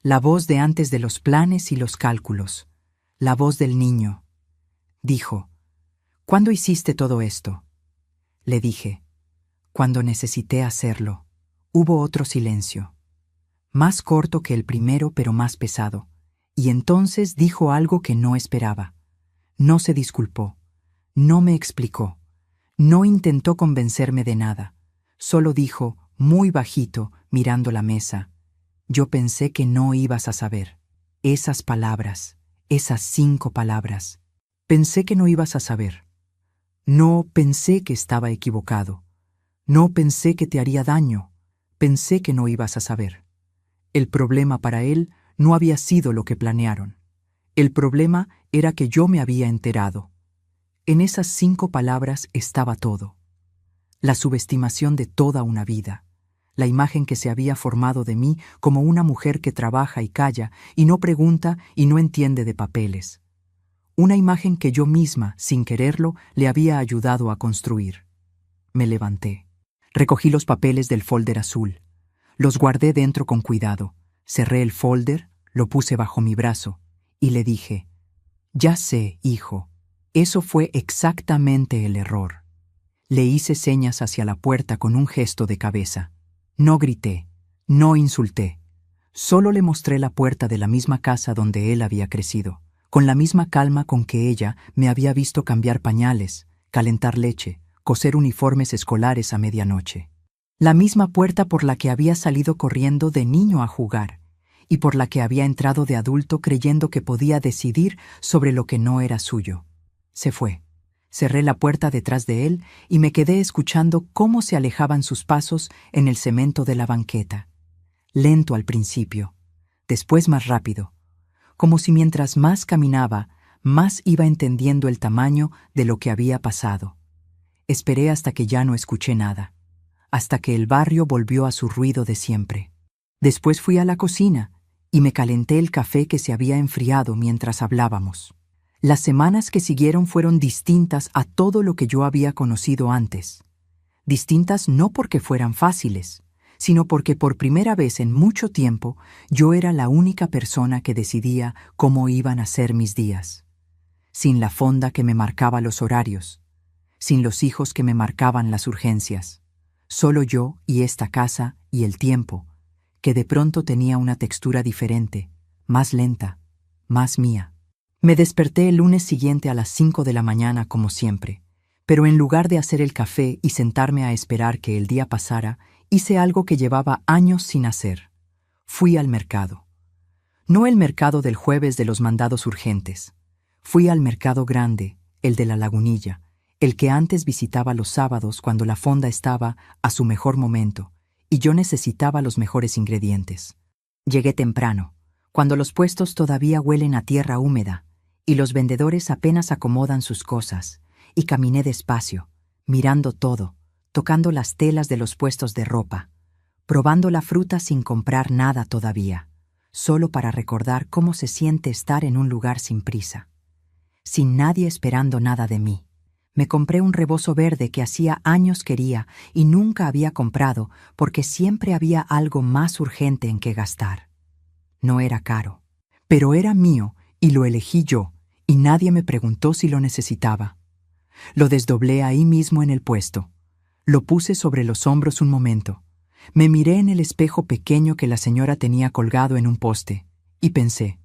La voz de antes de los planes y los cálculos. La voz del niño. Dijo: ¿Cuándo hiciste todo esto? Le dije: cuando necesité hacerlo. Hubo otro silencio, más corto que el primero pero más pesado, y entonces dijo algo que no esperaba. No se disculpó, no me explicó, no intentó convencerme de nada, solo dijo, muy bajito, mirando la mesa: yo pensé que no ibas a saber. Esas palabras, esas 5 palabras. Pensé que no ibas a saber. No pensé que estaba equivocado. No pensé que te haría daño. Pensé que no ibas a saber. El problema para él no había sido lo que planearon. El problema era que yo me había enterado. En esas 5 palabras estaba todo. La subestimación de toda una vida. La imagen que se había formado de mí como una mujer que trabaja y calla y no pregunta y no entiende de papeles. Una imagen que yo misma, sin quererlo, le había ayudado a construir. Me levanté. Recogí los papeles del folder azul. Los guardé dentro con cuidado. Cerré el folder, lo puse bajo mi brazo y le dije: ya sé, hijo, eso fue exactamente el error. Le hice señas hacia la puerta con un gesto de cabeza. No grité, no insulté. Solo le mostré la puerta de la misma casa donde él había crecido, con la misma calma con que ella me había visto cambiar pañales, calentar leche, coser uniformes escolares a medianoche. La misma puerta por la que había salido corriendo de niño a jugar y por la que había entrado de adulto creyendo que podía decidir sobre lo que no era suyo. Se fue. Cerré la puerta detrás de él y me quedé escuchando cómo se alejaban sus pasos en el cemento de la banqueta. Lento al principio, después más rápido, como si mientras más caminaba, más iba entendiendo el tamaño de lo que había pasado. Esperé hasta que ya no escuché nada, hasta que el barrio volvió a su ruido de siempre. Después fui a la cocina y me calenté el café que se había enfriado mientras hablábamos. Las semanas que siguieron fueron distintas a todo lo que yo había conocido antes. Distintas no porque fueran fáciles, sino porque por primera vez en mucho tiempo yo era la única persona que decidía cómo iban a ser mis días. Sin la fonda que me marcaba los horarios, sin los hijos que me marcaban las urgencias. Solo yo y esta casa y el tiempo, que de pronto tenía una textura diferente, más lenta, más mía. Me desperté el lunes siguiente a las 5 de la mañana como siempre, pero en lugar de hacer el café y sentarme a esperar que el día pasara, hice algo que llevaba años sin hacer. Fui al mercado. No el mercado del jueves de los mandados urgentes. Fui al mercado grande, el de la Lagunilla, el que antes visitaba los sábados cuando la fonda estaba a su mejor momento y yo necesitaba los mejores ingredientes. Llegué temprano, cuando los puestos todavía huelen a tierra húmeda y los vendedores apenas acomodan sus cosas, y caminé despacio, mirando todo, tocando las telas de los puestos de ropa, probando la fruta sin comprar nada todavía, solo para recordar cómo se siente estar en un lugar sin prisa, sin nadie esperando nada de mí. Me compré un rebozo verde que hacía años quería y nunca había comprado porque siempre había algo más urgente en que gastar. No era caro, pero era mío y lo elegí yo, y nadie me preguntó si lo necesitaba. Lo desdoblé ahí mismo en el puesto. Lo puse sobre los hombros un momento. Me miré en el espejo pequeño que la señora tenía colgado en un poste y pensé: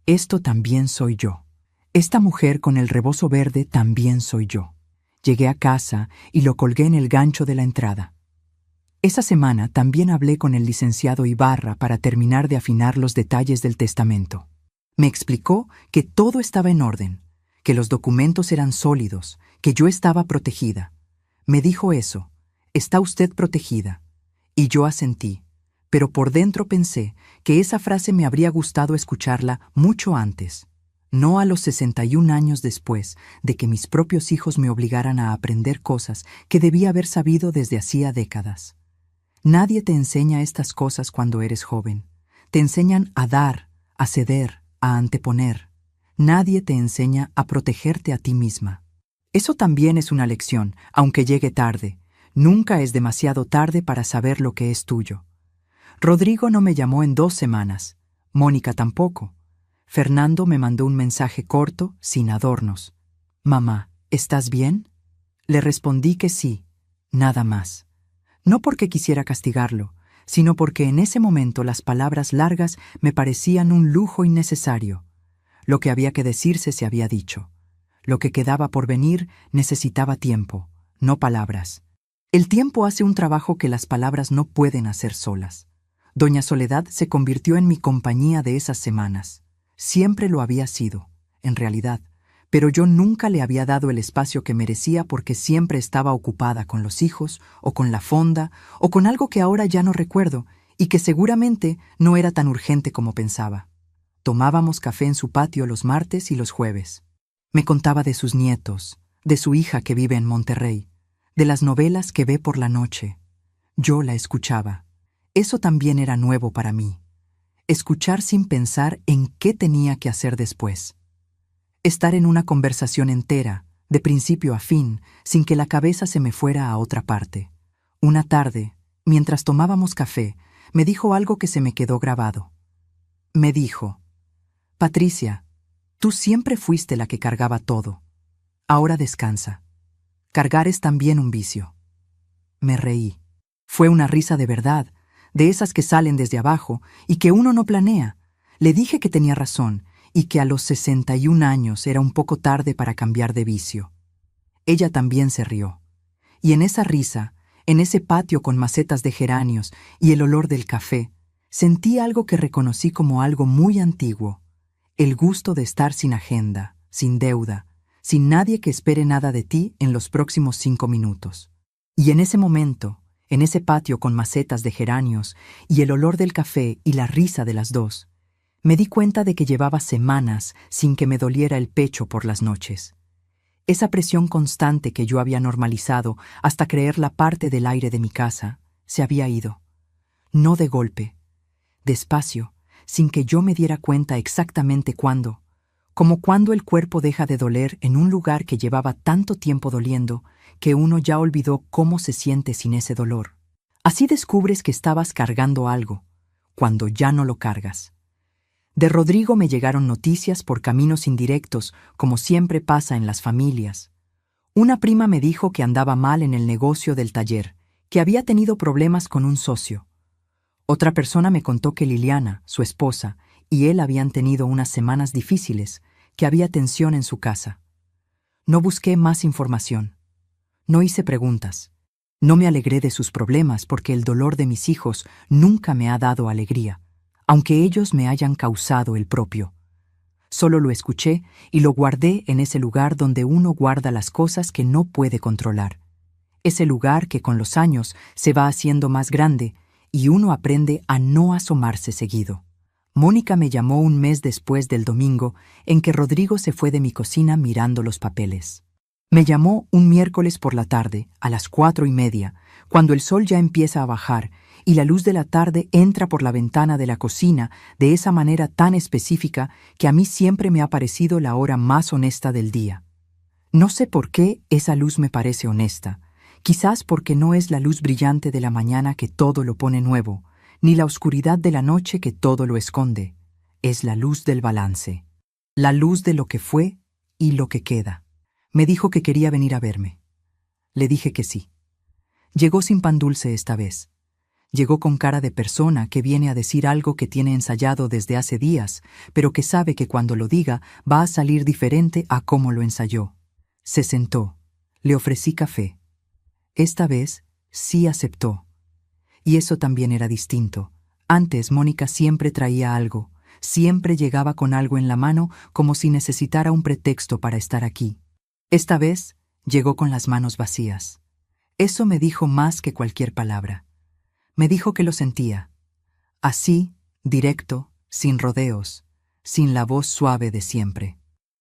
esto también soy yo. Esta mujer con el rebozo verde también soy yo. Llegué a casa y lo colgué en el gancho de la entrada. Esa semana también hablé con el licenciado Ibarra para terminar de afinar los detalles del testamento. Me explicó que todo estaba en orden, que los documentos eran sólidos, que yo estaba protegida. Me dijo eso: «Está usted protegida». Y yo asentí, pero por dentro pensé que esa frase me habría gustado escucharla mucho antes, no a los 61 años después de que mis propios hijos me obligaran a aprender cosas que debía haber sabido desde hacía décadas. Nadie te enseña estas cosas cuando eres joven. Te enseñan a dar, a ceder, a anteponer. Nadie te enseña a protegerte a ti misma. Eso también es una lección, aunque llegue tarde. Nunca es demasiado tarde para saber lo que es tuyo. Rodrigo no me llamó en 2 semanas. Mónica tampoco. Fernando me mandó un mensaje corto, sin adornos. «Mamá, ¿estás bien?». Le respondí que sí, nada más. No porque quisiera castigarlo, sino porque en ese momento las palabras largas me parecían un lujo innecesario. Lo que había que decirse se había dicho. Lo que quedaba por venir necesitaba tiempo, no palabras. El tiempo hace un trabajo que las palabras no pueden hacer solas. Doña Soledad se convirtió en mi compañía de esas semanas. Siempre lo había sido, en realidad, pero yo nunca le había dado el espacio que merecía porque siempre estaba ocupada con los hijos, o con la fonda, o con algo que ahora ya no recuerdo y que seguramente no era tan urgente como pensaba. Tomábamos café en su patio los martes y los jueves. Me contaba de sus nietos, de su hija que vive en Monterrey, de las novelas que ve por la noche. Yo la escuchaba. Eso también era nuevo para mí. Escuchar sin pensar en qué tenía que hacer después. Estar en una conversación entera, de principio a fin, sin que la cabeza se me fuera a otra parte. Una tarde, mientras tomábamos café, me dijo algo que se me quedó grabado. Me dijo: «Patricia, tú siempre fuiste la que cargaba todo. Ahora descansa. Cargar es también un vicio». Me reí. Fue una risa de verdad, de esas que salen desde abajo y que uno no planea. Le dije que tenía razón y que a los 61 años era un poco tarde para cambiar de vicio. Ella también se rió. Y en esa risa, en ese patio con macetas de geranios y el olor del café, sentí algo que reconocí como algo muy antiguo: el gusto de estar sin agenda, sin deuda, sin nadie que espere nada de ti en los próximos 5 minutos. Y en ese momento, en ese patio con macetas de geranios y el olor del café y la risa de las dos, me di cuenta de que llevaba semanas sin que me doliera el pecho por las noches. Esa presión constante que yo había normalizado hasta creerla parte del aire de mi casa se había ido. No de golpe, despacio, sin que yo me diera cuenta exactamente cuándo, como cuando el cuerpo deja de doler en un lugar que llevaba tanto tiempo doliendo que uno ya olvidó cómo se siente sin ese dolor. Así descubres que estabas cargando algo, cuando ya no lo cargas. De Rodrigo me llegaron noticias por caminos indirectos, como siempre pasa en las familias. Una prima me dijo que andaba mal en el negocio del taller, que había tenido problemas con un socio. Otra persona me contó que Liliana, su esposa, y él habían tenido unas semanas difíciles, que había tensión en su casa. No busqué más información. No hice preguntas. No me alegré de sus problemas porque el dolor de mis hijos nunca me ha dado alegría, aunque ellos me hayan causado el propio. Solo lo escuché y lo guardé en ese lugar donde uno guarda las cosas que no puede controlar. Ese lugar que con los años se va haciendo más grande y uno aprende a no asomarse seguido. Mónica me llamó un mes después del domingo en que Rodrigo se fue de mi cocina mirando los papeles. Me llamó un miércoles por la tarde, a las 4:30, cuando el sol ya empieza a bajar y la luz de la tarde entra por la ventana de la cocina de esa manera tan específica que a mí siempre me ha parecido la hora más honesta del día. No sé por qué esa luz me parece honesta. Quizás porque no es la luz brillante de la mañana que todo lo pone nuevo, ni la oscuridad de la noche que todo lo esconde. Es la luz del balance, la luz de lo que fue y lo que queda. Me dijo que quería venir a verme. Le dije que sí. Llegó sin pan dulce esta vez. Llegó con cara de persona que viene a decir algo que tiene ensayado desde hace días, pero que sabe que cuando lo diga va a salir diferente a cómo lo ensayó. Se sentó. Le ofrecí café. Esta vez sí aceptó. Y eso también era distinto. Antes Mónica siempre traía algo, siempre llegaba con algo en la mano como si necesitara un pretexto para estar aquí. Esta vez llegó con las manos vacías. Eso me dijo más que cualquier palabra. Me dijo que lo sentía. Así, directo, sin rodeos, sin la voz suave de siempre.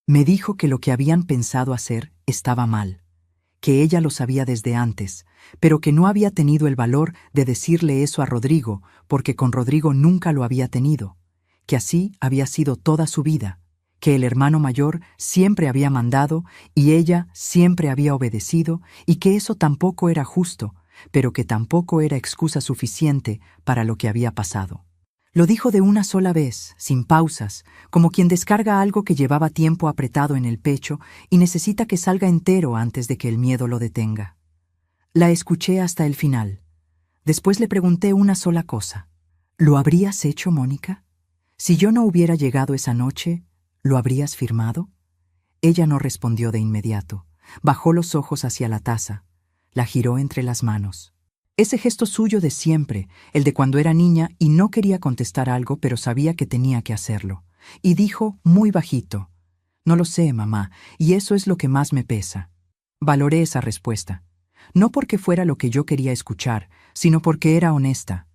Me dijo que lo que habían pensado hacer estaba mal, que ella lo sabía desde antes, pero que no había tenido el valor de decirle eso a Rodrigo, porque con Rodrigo nunca lo había tenido, que así había sido toda su vida, que el hermano mayor siempre había mandado y ella siempre había obedecido, y que eso tampoco era justo, pero que tampoco era excusa suficiente para lo que había pasado. Lo dijo de una sola vez, sin pausas, como quien descarga algo que llevaba tiempo apretado en el pecho y necesita que salga entero antes de que el miedo lo detenga. La escuché hasta el final. Después le pregunté una sola cosa. ¿Lo habrías hecho, Mónica? Si yo no hubiera llegado esa noche, ¿lo habrías firmado? Ella no respondió de inmediato. Bajó los ojos hacia la taza. La giró entre las manos. Ese gesto suyo de siempre, el de cuando era niña y no quería contestar algo, pero sabía que tenía que hacerlo. Y dijo muy bajito: «No lo sé, mamá, y eso es lo que más me pesa». Valoré esa respuesta. No porque fuera lo que yo quería escuchar, sino porque era honesta.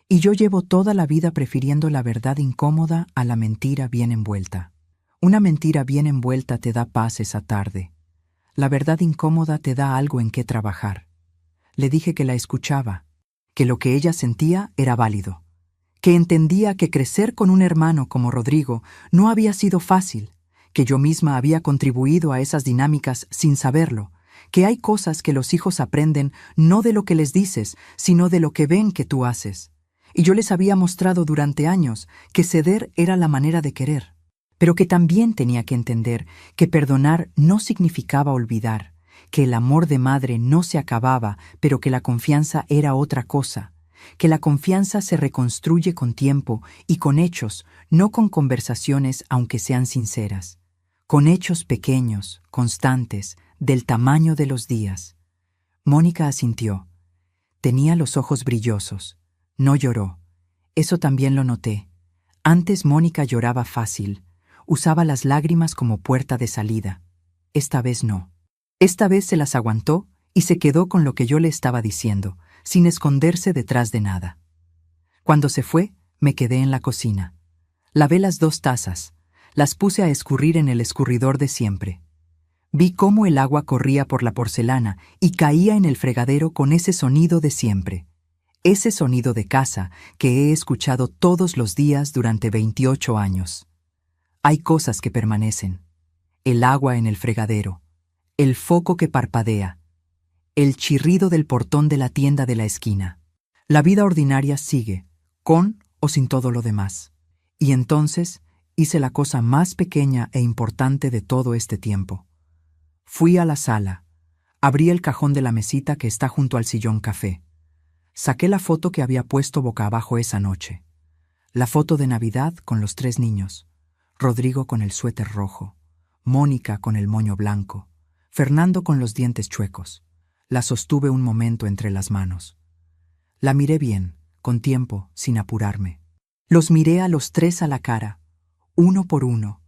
Y yo llevo toda la vida prefiriendo la verdad incómoda a la mentira bien envuelta. Una mentira bien envuelta te da paz esa tarde. La verdad incómoda te da algo en qué trabajar. Le dije que la escuchaba, que lo que ella sentía era válido, que entendía que crecer con un hermano como Rodrigo no había sido fácil, que yo misma había contribuido a esas dinámicas sin saberlo, que hay cosas que los hijos aprenden no de lo que les dices, sino de lo que ven que tú haces. Y yo les había mostrado durante años que ceder era la manera de querer, pero que también tenía que entender que perdonar no significaba olvidar, que el amor de madre no se acababa, pero que la confianza era otra cosa, que la confianza se reconstruye con tiempo y con hechos, no con conversaciones aunque sean sinceras, con hechos pequeños, constantes, del tamaño de los días. Mónica asintió. Tenía los ojos brillosos. No lloró. Eso también lo noté. Antes Mónica lloraba fácil. Usaba las lágrimas como puerta de salida. Esta vez no. Esta vez se las aguantó y se quedó con lo que yo le estaba diciendo, sin esconderse detrás de nada. Cuando se fue, me quedé en la cocina. Lavé las 2 tazas, las puse a escurrir en el escurridor de siempre. Vi cómo el agua corría por la porcelana y caía en el fregadero con ese sonido de siempre. Ese sonido de casa que he escuchado todos los días durante 28 años. Hay cosas que permanecen. El agua en el fregadero. El foco que parpadea, el chirrido del portón de la tienda de la esquina. La vida ordinaria sigue, con o sin todo lo demás. Y entonces hice la cosa más pequeña e importante de todo este tiempo. Fui a la sala, abrí el cajón de la mesita que está junto al sillón café. Saqué la foto que había puesto boca abajo esa noche. La foto de Navidad con los 3 niños. Rodrigo con el suéter rojo, Mónica con el moño blanco, Fernando con los dientes chuecos. La sostuve un momento entre las manos. La miré bien, con tiempo, sin apurarme. Los miré a los 3 a la cara, uno por uno,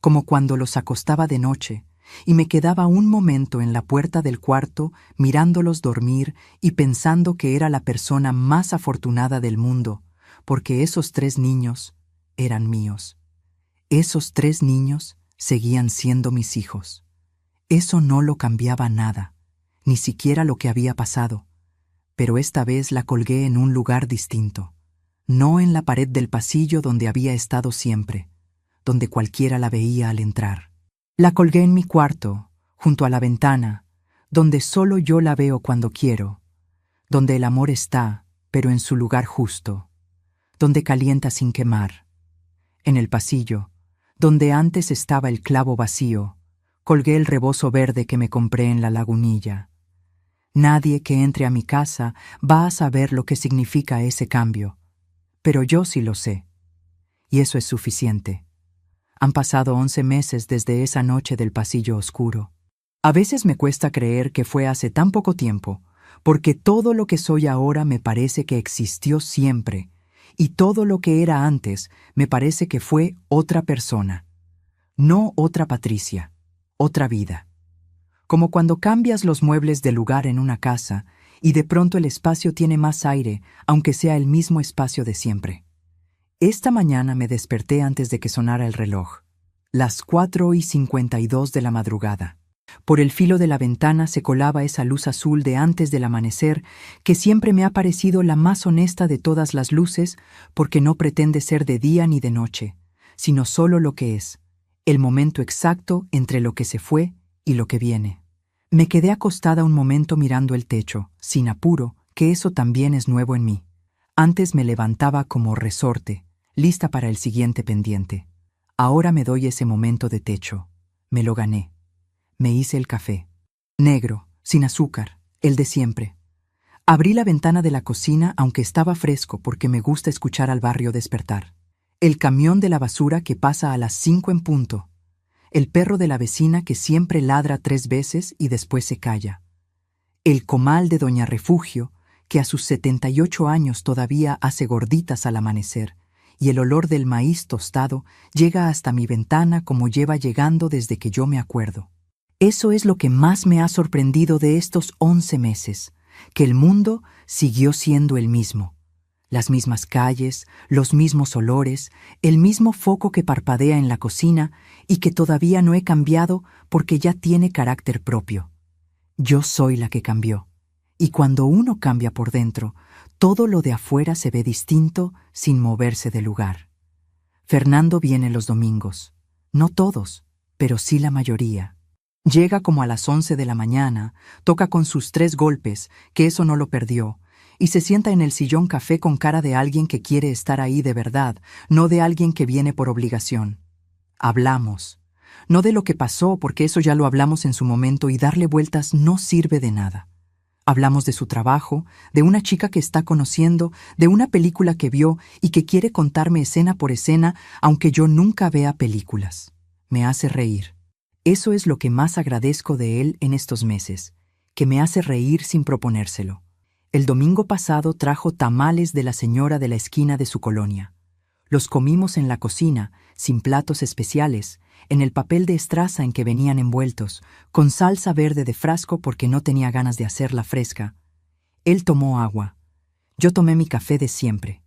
como cuando los acostaba de noche, y me quedaba un momento en la puerta del cuarto mirándolos dormir y pensando que era la persona más afortunada del mundo, porque esos 3 niños eran míos. Esos 3 niños seguían siendo mis hijos. Eso no lo cambiaba nada, ni siquiera lo que había pasado, pero esta vez la colgué en un lugar distinto, no en la pared del pasillo donde había estado siempre, donde cualquiera la veía al entrar. La colgué en mi cuarto, junto a la ventana, donde solo yo la veo cuando quiero, donde el amor está, pero en su lugar justo, donde calienta sin quemar. En el pasillo, donde antes estaba el clavo vacío, colgué el rebozo verde que me compré en la Lagunilla. Nadie que entre a mi casa va a saber lo que significa ese cambio, pero yo sí lo sé. Y eso es suficiente. Han pasado 11 meses desde esa noche del pasillo oscuro. A veces me cuesta creer que fue hace tan poco tiempo, porque todo lo que soy ahora me parece que existió siempre, y todo lo que era antes me parece que fue otra persona. No otra Patricia, otra vida. Como cuando cambias los muebles de lugar en una casa y de pronto el espacio tiene más aire, aunque sea el mismo espacio de siempre. Esta mañana me desperté antes de que sonara el reloj, las 4:52 de la madrugada. Por el filo de la ventana se colaba esa luz azul de antes del amanecer que siempre me ha parecido la más honesta de todas las luces porque no pretende ser de día ni de noche, sino solo lo que es, el momento exacto entre lo que se fue y lo que viene. Me quedé acostada un momento mirando el techo, sin apuro, que eso también es nuevo en mí. Antes me levantaba como resorte, lista para el siguiente pendiente. Ahora me doy ese momento de techo. Me lo gané. Me hice el café. Negro, sin azúcar, el de siempre. Abrí la ventana de la cocina aunque estaba fresco porque me gusta escuchar al barrio despertar. El camión de la basura que pasa a las 5 en punto. El perro de la vecina que siempre ladra 3 veces y después se calla. El comal de Doña Refugio, que a sus 78 años todavía hace gorditas al amanecer, y el olor del maíz tostado llega hasta mi ventana como lleva llegando desde que yo me acuerdo. Eso es lo que más me ha sorprendido de estos 11 meses, que el mundo siguió siendo el mismo. Las mismas calles, los mismos olores, el mismo foco que parpadea en la cocina y que todavía no he cambiado porque ya tiene carácter propio. Yo soy la que cambió. Y cuando uno cambia por dentro, todo lo de afuera se ve distinto sin moverse de lugar. Fernando viene los domingos. No todos, pero sí la mayoría. Llega como a las 11 de la mañana, toca con sus 3 golpes, que eso no lo perdió, y se sienta en el sillón café con cara de alguien que quiere estar ahí de verdad, no de alguien que viene por obligación. Hablamos. No de lo que pasó, porque eso ya lo hablamos en su momento y darle vueltas no sirve de nada. Hablamos de su trabajo, de una chica que está conociendo, de una película que vio y que quiere contarme escena por escena, aunque yo nunca vea películas. Me hace reír. Eso es lo que más agradezco de él en estos meses, que me hace reír sin proponérselo. El domingo pasado trajo tamales de la señora de la esquina de su colonia. Los comimos en la cocina, sin platos especiales, en el papel de estraza en que venían envueltos, con salsa verde de frasco porque no tenía ganas de hacerla fresca. Él tomó agua. Yo tomé mi café de siempre.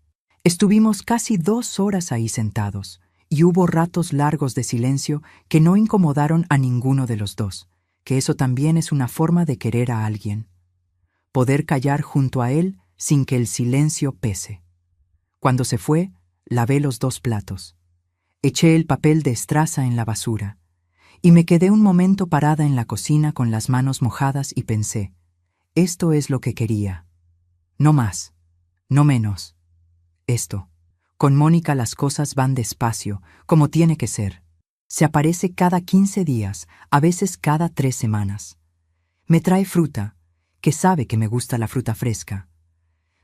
Estuvimos casi 2 horas ahí sentados, y hubo ratos largos de silencio que no incomodaron a ninguno de los dos, que eso también es una forma de querer a alguien. Poder callar junto a él sin que el silencio pese. Cuando se fue, lavé los 2 platos. Eché el papel de estraza en la basura, y me quedé un momento parada en la cocina con las manos mojadas y pensé, esto es lo que quería. No más, no menos. Esto. Con Mónica las cosas van despacio, como tiene que ser. Se aparece cada 15 días, a veces cada 3 semanas. Me trae fruta, que sabe que me gusta la fruta fresca.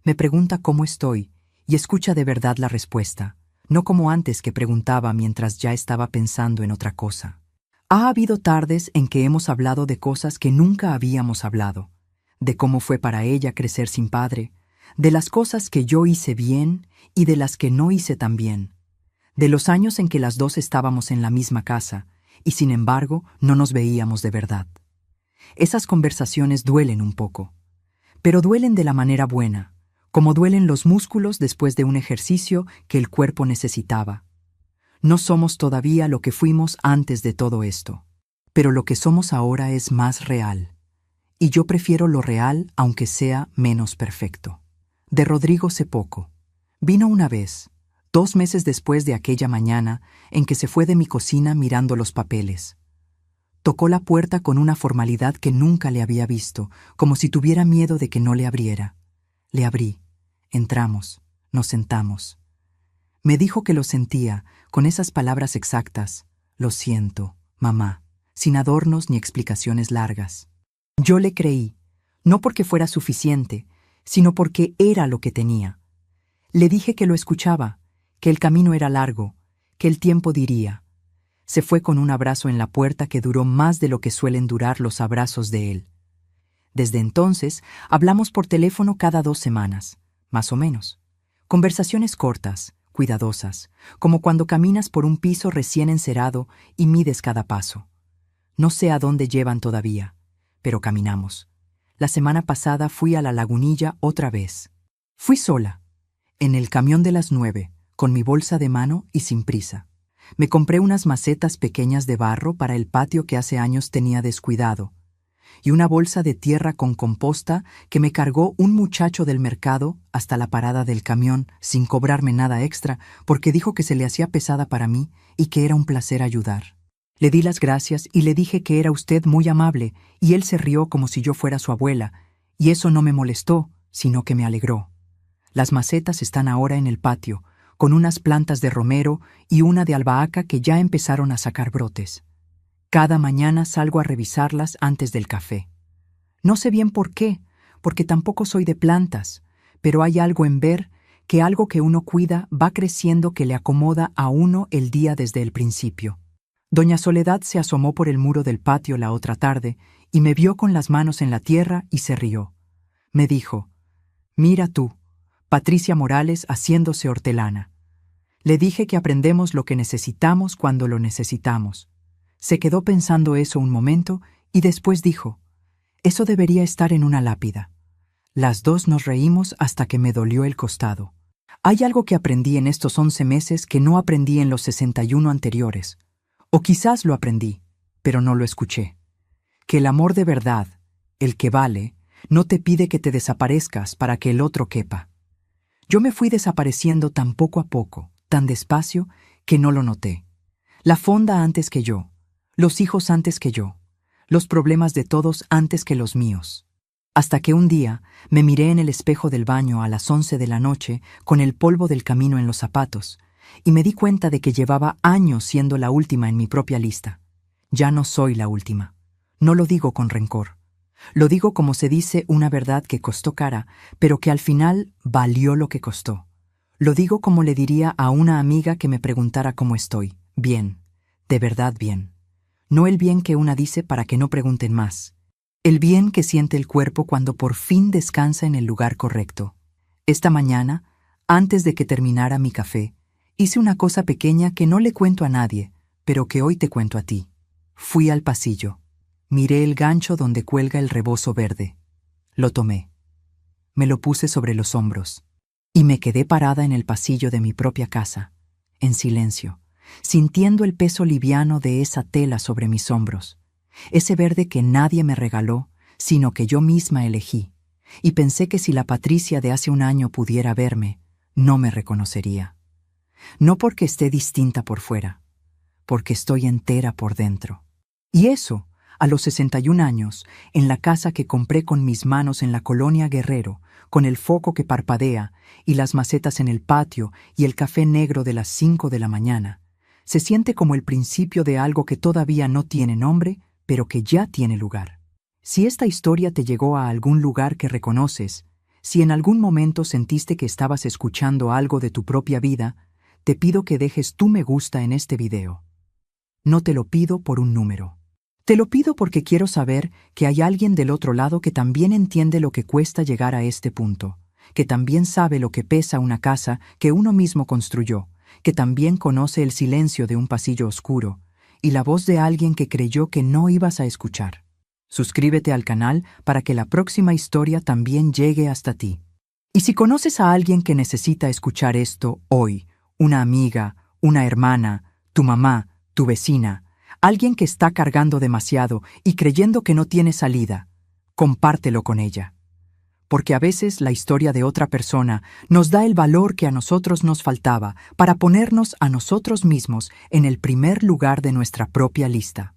Me pregunta cómo estoy y escucha de verdad la respuesta, no como antes que preguntaba mientras ya estaba pensando en otra cosa. Ha habido tardes en que hemos hablado de cosas que nunca habíamos hablado, de cómo fue para ella crecer sin padre, de las cosas que yo hice bien y de las que no hice tan bien, de los años en que las dos estábamos en la misma casa y sin embargo no nos veíamos de verdad. Esas conversaciones duelen un poco, pero duelen de la manera buena, como duelen los músculos después de un ejercicio que el cuerpo necesitaba. No somos todavía lo que fuimos antes de todo esto, pero lo que somos ahora es más real, y yo prefiero lo real aunque sea menos perfecto. De Rodrigo sé poco. Vino una vez, 2 meses después de aquella mañana en que se fue de mi cocina mirando los papeles. Tocó la puerta con una formalidad que nunca le había visto, como si tuviera miedo de que no le abriera. Le abrí. Entramos. Nos sentamos. Me dijo que lo sentía, con esas palabras exactas. Lo siento, mamá, sin adornos ni explicaciones largas. Yo le creí, no porque fuera suficiente, sino porque era lo que tenía. Le dije que lo escuchaba, que el camino era largo, que el tiempo diría. Se fue con un abrazo en la puerta que duró más de lo que suelen durar los abrazos de él. Desde entonces, hablamos por teléfono cada 2 semanas, más o menos. Conversaciones cortas, cuidadosas, como cuando caminas por un piso recién encerado y mides cada paso. No sé a dónde llevan todavía, pero caminamos. La semana pasada fui a la Lagunilla otra vez. Fui sola, en el camión de las 9, con mi bolsa de mano y sin prisa. Me compré unas macetas pequeñas de barro para el patio que hace años tenía descuidado, y una bolsa de tierra con composta que me cargó un muchacho del mercado hasta la parada del camión sin cobrarme nada extra porque dijo que se le hacía pesada para mí y que era un placer ayudar. Le di las gracias y le dije que era usted muy amable y él se rió como si yo fuera su abuela, y eso no me molestó, sino que me alegró. Las macetas están ahora en el patio, con unas plantas de romero y una de albahaca que ya empezaron a sacar brotes. Cada mañana salgo a revisarlas antes del café. No sé bien por qué, porque tampoco soy de plantas, pero hay algo en ver que algo que uno cuida va creciendo que le acomoda a uno el día desde el principio. Doña Soledad se asomó por el muro del patio la otra tarde y me vio con las manos en la tierra y se rió. Me dijo: «Mira tú, Patricia Morales haciéndose hortelana». Le dije que aprendemos lo que necesitamos cuando lo necesitamos. Se quedó pensando eso un momento y después dijo: «Eso debería estar en una lápida». Las dos nos reímos hasta que me dolió el costado. Hay algo que aprendí en estos 11 meses que no aprendí en los 61 anteriores. O quizás lo aprendí, pero no lo escuché. Que el amor de verdad, el que vale, no te pide que te desaparezcas para que el otro quepa. Yo me fui desapareciendo tan poco a poco, tan despacio, que no lo noté. La fonda antes que yo, los hijos antes que yo, los problemas de todos antes que los míos. Hasta que un día me miré en el espejo del baño a las 11 de la noche con el polvo del camino en los zapatos y me di cuenta de que llevaba años siendo la última en mi propia lista. Ya no soy la última. No lo digo con rencor. Lo digo como se dice una verdad que costó cara, pero que al final valió lo que costó. Lo digo como le diría a una amiga que me preguntara cómo estoy. Bien, de verdad bien. No el bien que una dice para que no pregunten más. El bien que siente el cuerpo cuando por fin descansa en el lugar correcto. Esta mañana, antes de que terminara mi café, hice una cosa pequeña que no le cuento a nadie, pero que hoy te cuento a ti. Fui al pasillo. Miré el gancho donde cuelga el rebozo verde. Lo tomé. Me lo puse sobre los hombros. Y me quedé parada en el pasillo de mi propia casa, en silencio, sintiendo el peso liviano de esa tela sobre mis hombros. Ese verde que nadie me regaló, sino que yo misma elegí. Y pensé que si la Patricia de hace un año pudiera verme, no me reconocería. No porque esté distinta por fuera, porque estoy entera por dentro. Y eso, a los 61 años, en la casa que compré con mis manos en la colonia Guerrero, con el foco que parpadea y las macetas en el patio y el café negro de las 5 de la mañana, se siente como el principio de algo que todavía no tiene nombre, pero que ya tiene lugar. Si esta historia te llegó a algún lugar que reconoces, si en algún momento sentiste que estabas escuchando algo de tu propia vida, te pido que dejes tu me gusta en este video. No te lo pido por un número. Te lo pido porque quiero saber que hay alguien del otro lado que también entiende lo que cuesta llegar a este punto, que también sabe lo que pesa una casa que uno mismo construyó, que también conoce el silencio de un pasillo oscuro y la voz de alguien que creyó que no ibas a escuchar. Suscríbete al canal para que la próxima historia también llegue hasta ti. Y si conoces a alguien que necesita escuchar esto hoy, una amiga, una hermana, tu mamá, tu vecina, alguien que está cargando demasiado y creyendo que no tiene salida, compártelo con ella. Porque a veces la historia de otra persona nos da el valor que a nosotros nos faltaba para ponernos a nosotros mismos en el primer lugar de nuestra propia lista.